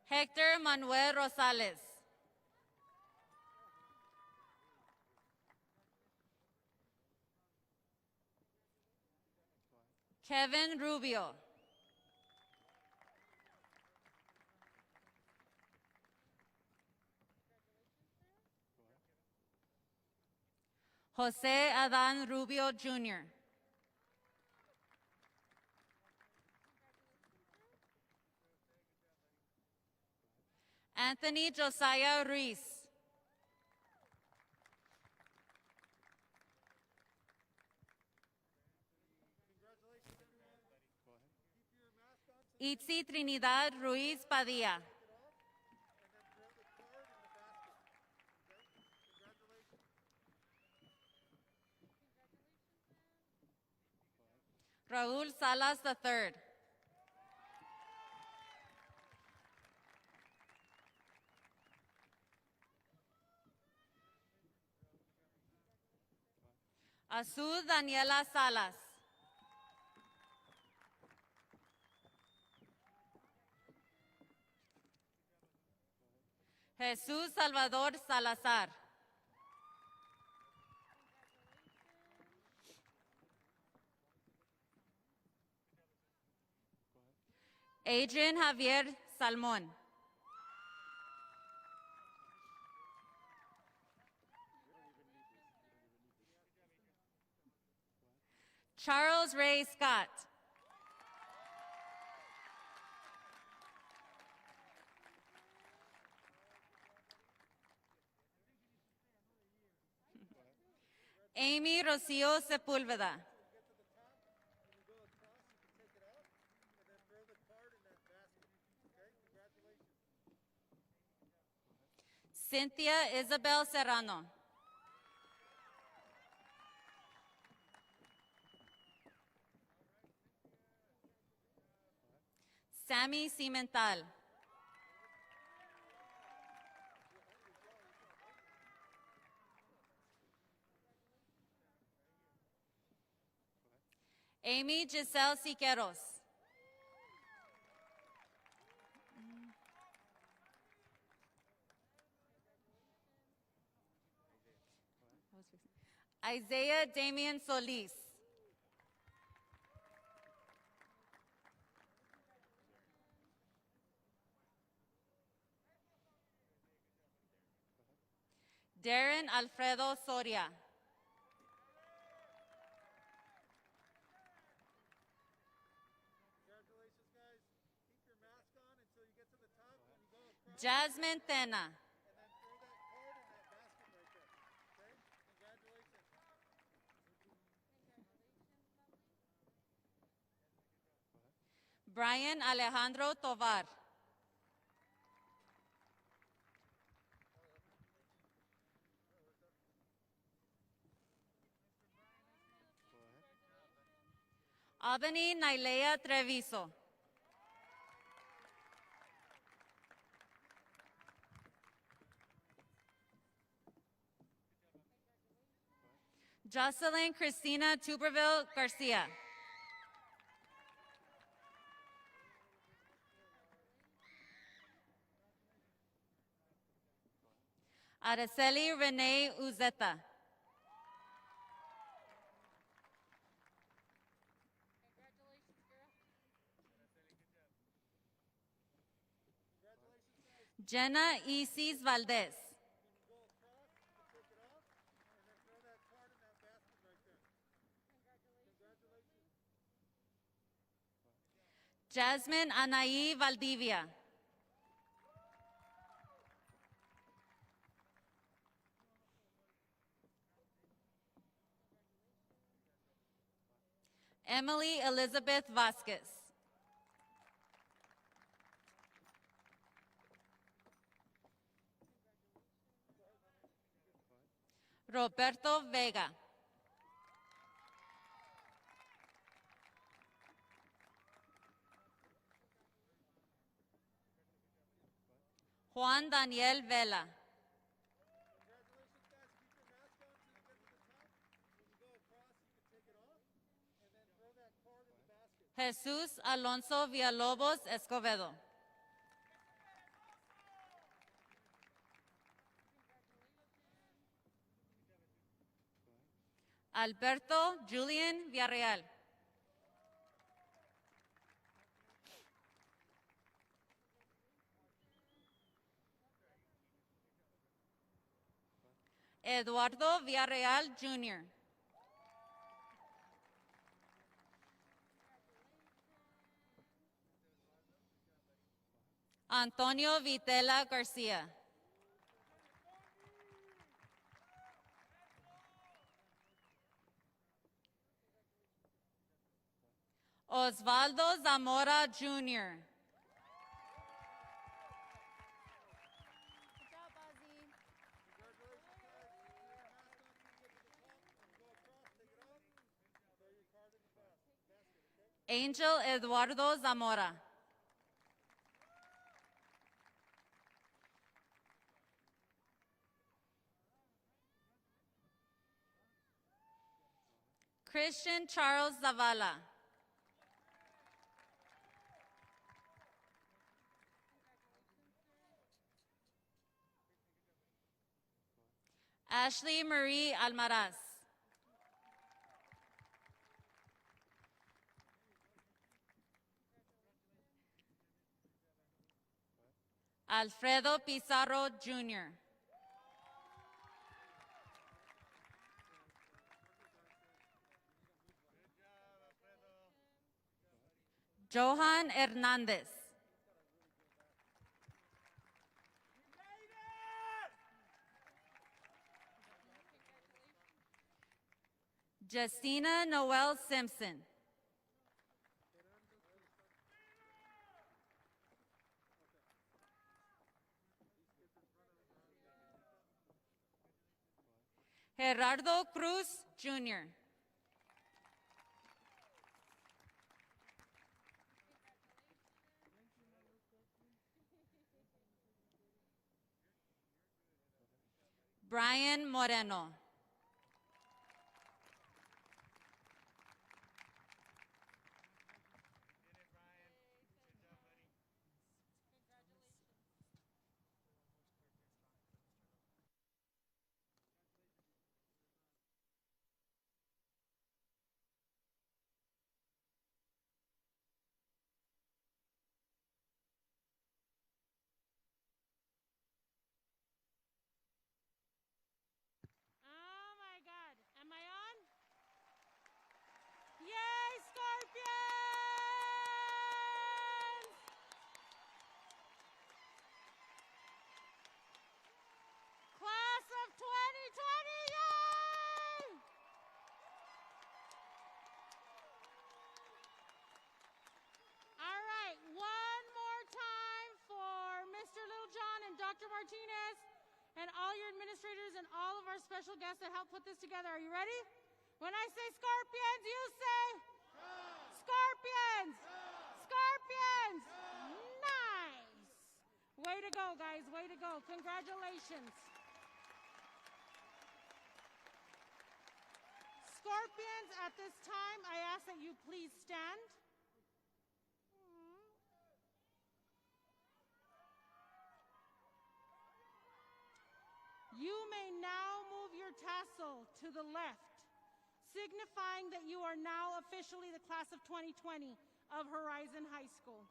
Hector Manuel Rosales. Kevin Rubio. Jose Adan Rubio Jr. Anthony Josiah Ruiz. Itzi Trinidad Ruiz Padilla. Raul Salas III. Azul Daniela Salas. Jesús Salvador Salazar. Adrian Javier Salmón. Charles Ray Scott. Amy Rocio Sepúlveda. Cynthia Isabel Serrano. Sammy Cimental. Amy Giselle Siqueiros. Isaiah Damian Solis. Darren Alfredo Soria. Jasmine Tena. Brian Alejandro Tovar. Albany Nailea Treviso. Jocelyn Christina Tuberville Garcia. Araceli Renee Uzeta. Jenna Isis Valdez. Jasmine Anaí Valdivia. Emily Elizabeth Vasquez. Roberto Vega. Juan Daniel Vela. Jesús Alonso Villalobos Escobedo. Alberto Julian Villarreal. Eduardo Villarreal Jr. Antonio Vitela Garcia. Osvaldo Zamora Jr. Angel Eduardo Zamora. Christian Charles Zavala. Ashlee Marie Almaraz. Alfredo Pizarro Jr. Johan Hernandez. Justina Noel Simpson. Gerardo Cruz Jr. Brian Moreno. Oh my God. Am I on? Yay, Scorpions! Class of 2020, yay! All right, one more time for Mr. Littlejohn and Dr. Martinez and all your administrators and all of our special guests that helped put this together. Are you ready? When I say Scorpions, you say? Scorpions! Scorpions! Nice! Way to go, guys. Way to go. Congratulations. Scorpions, at this time, I ask that you please stand. You may now move your tassel to the left, signifying that you are now officially the class of 2020 of Horizon High School.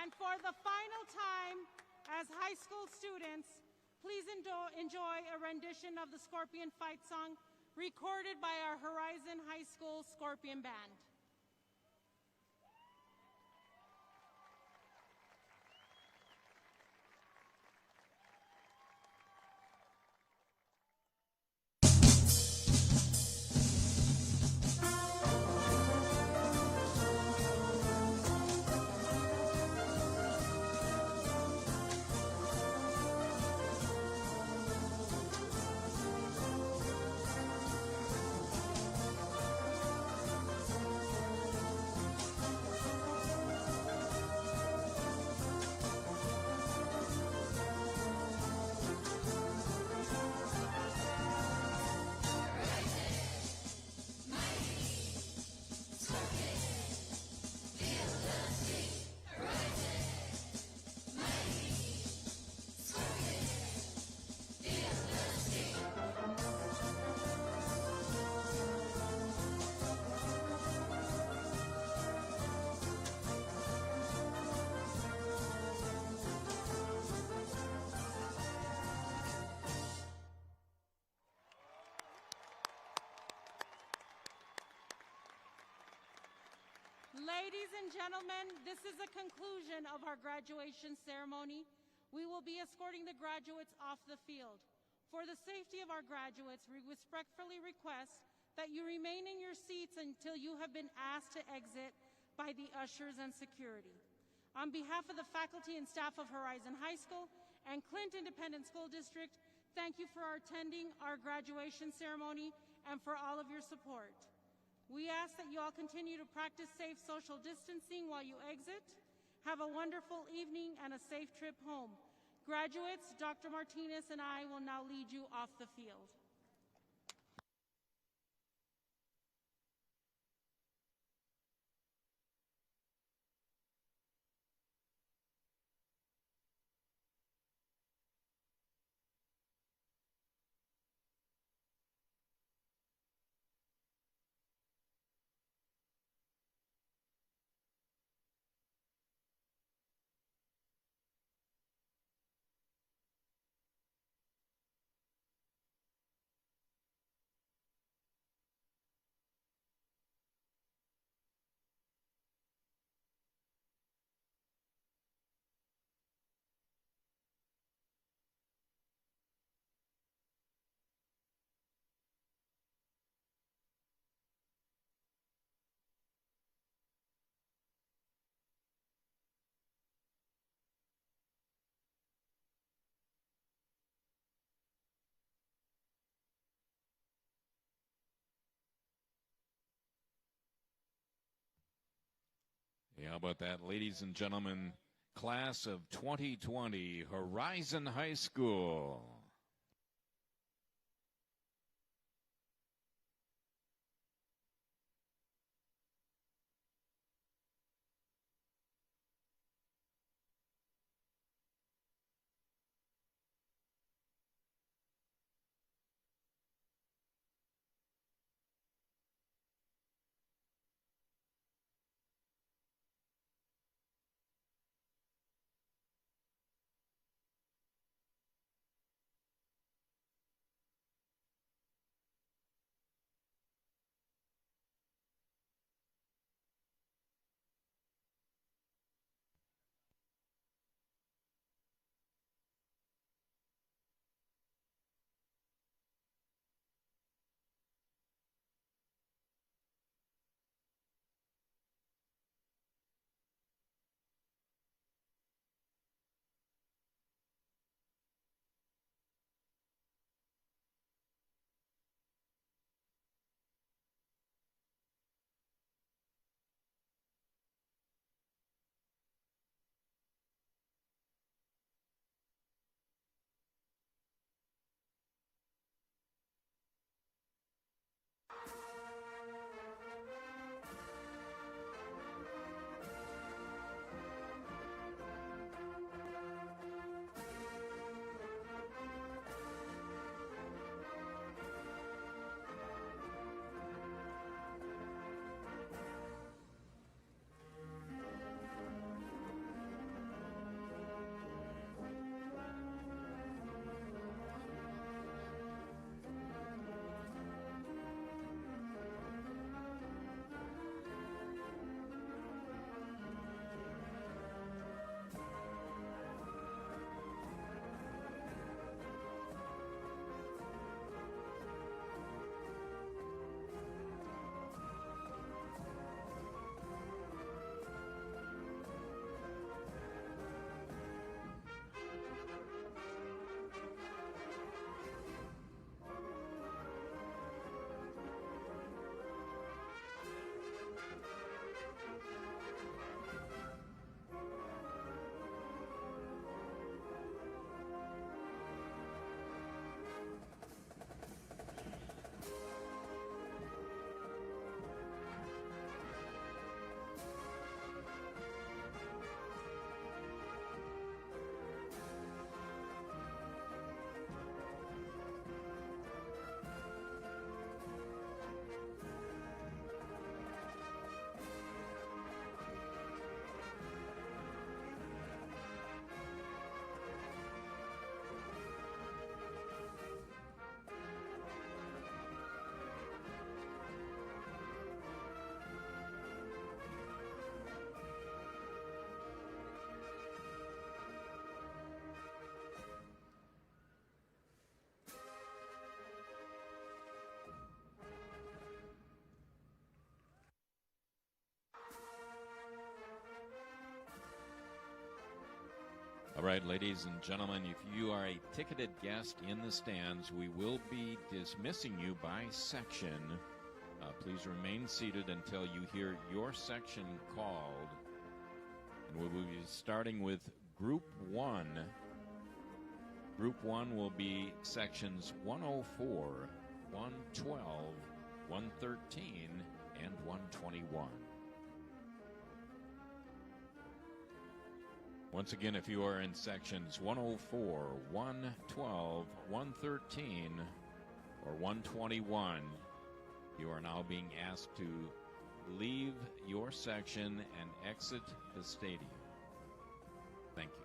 And for the final time, as high school students, please enjoy a rendition of the Scorpion Fight Song recorded by our Horizon High School Scorpion Band. Ladies and gentlemen, this is the conclusion of our graduation ceremony. We will be escorting the graduates off the field. For the safety of our graduates, we respectfully request that you remain in your seats until you have been asked to exit by the ushers and security. On behalf of the faculty and staff of Horizon High School and Clint Independent School District, thank you for attending our graduation ceremony and for all of your support. We ask that you all continue to practice safe social distancing while you exit. Have a wonderful evening and a safe trip home. Graduates, Dr. Martinez and I will now lead you off the field. How about that, ladies and gentlemen? Class of 2020, Horizon High School. All right, ladies and gentlemen, if you are a ticketed guest in the stands, we will be dismissing you by section. Please remain seated until you hear your section called. And we will be starting with Group 1. Group 1 will be sections 104, 112, 113, and 121. Once again, if you are in sections 104, 112, 113, or 121, you are now being asked to leave your section and exit the stadium. Thank you.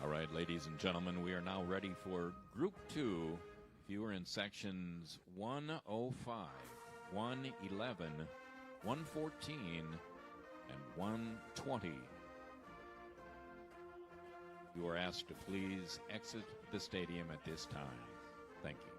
All right, ladies and gentlemen, we are now ready for Group 2. If you are in sections 105, 111, 114, and 120, you are asked to please exit the stadium at this time. Thank you.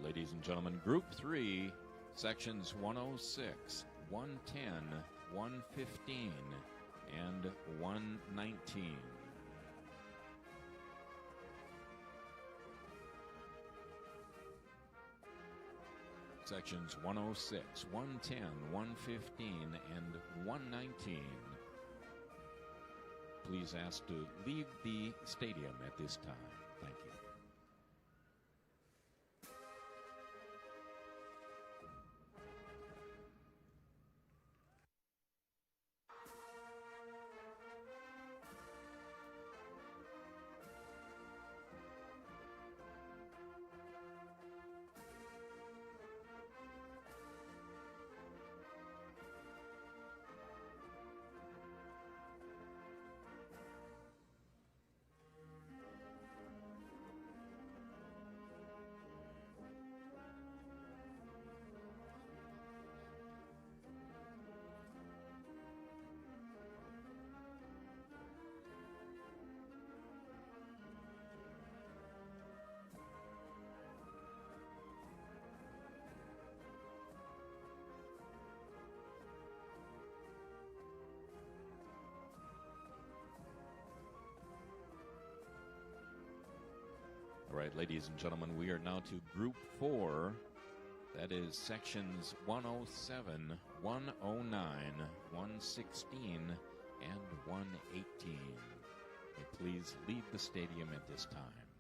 ladies and gentlemen, Group 3, Sections 106, 110, 115, and 119. Sections 106, 110, 115, and 119. Please ask to leave the stadium at this time. Thank you. All right, ladies and gentlemen, we are now to Group 4. That is Sections 107, 109, 116, and 118. Please leave the stadium at this time.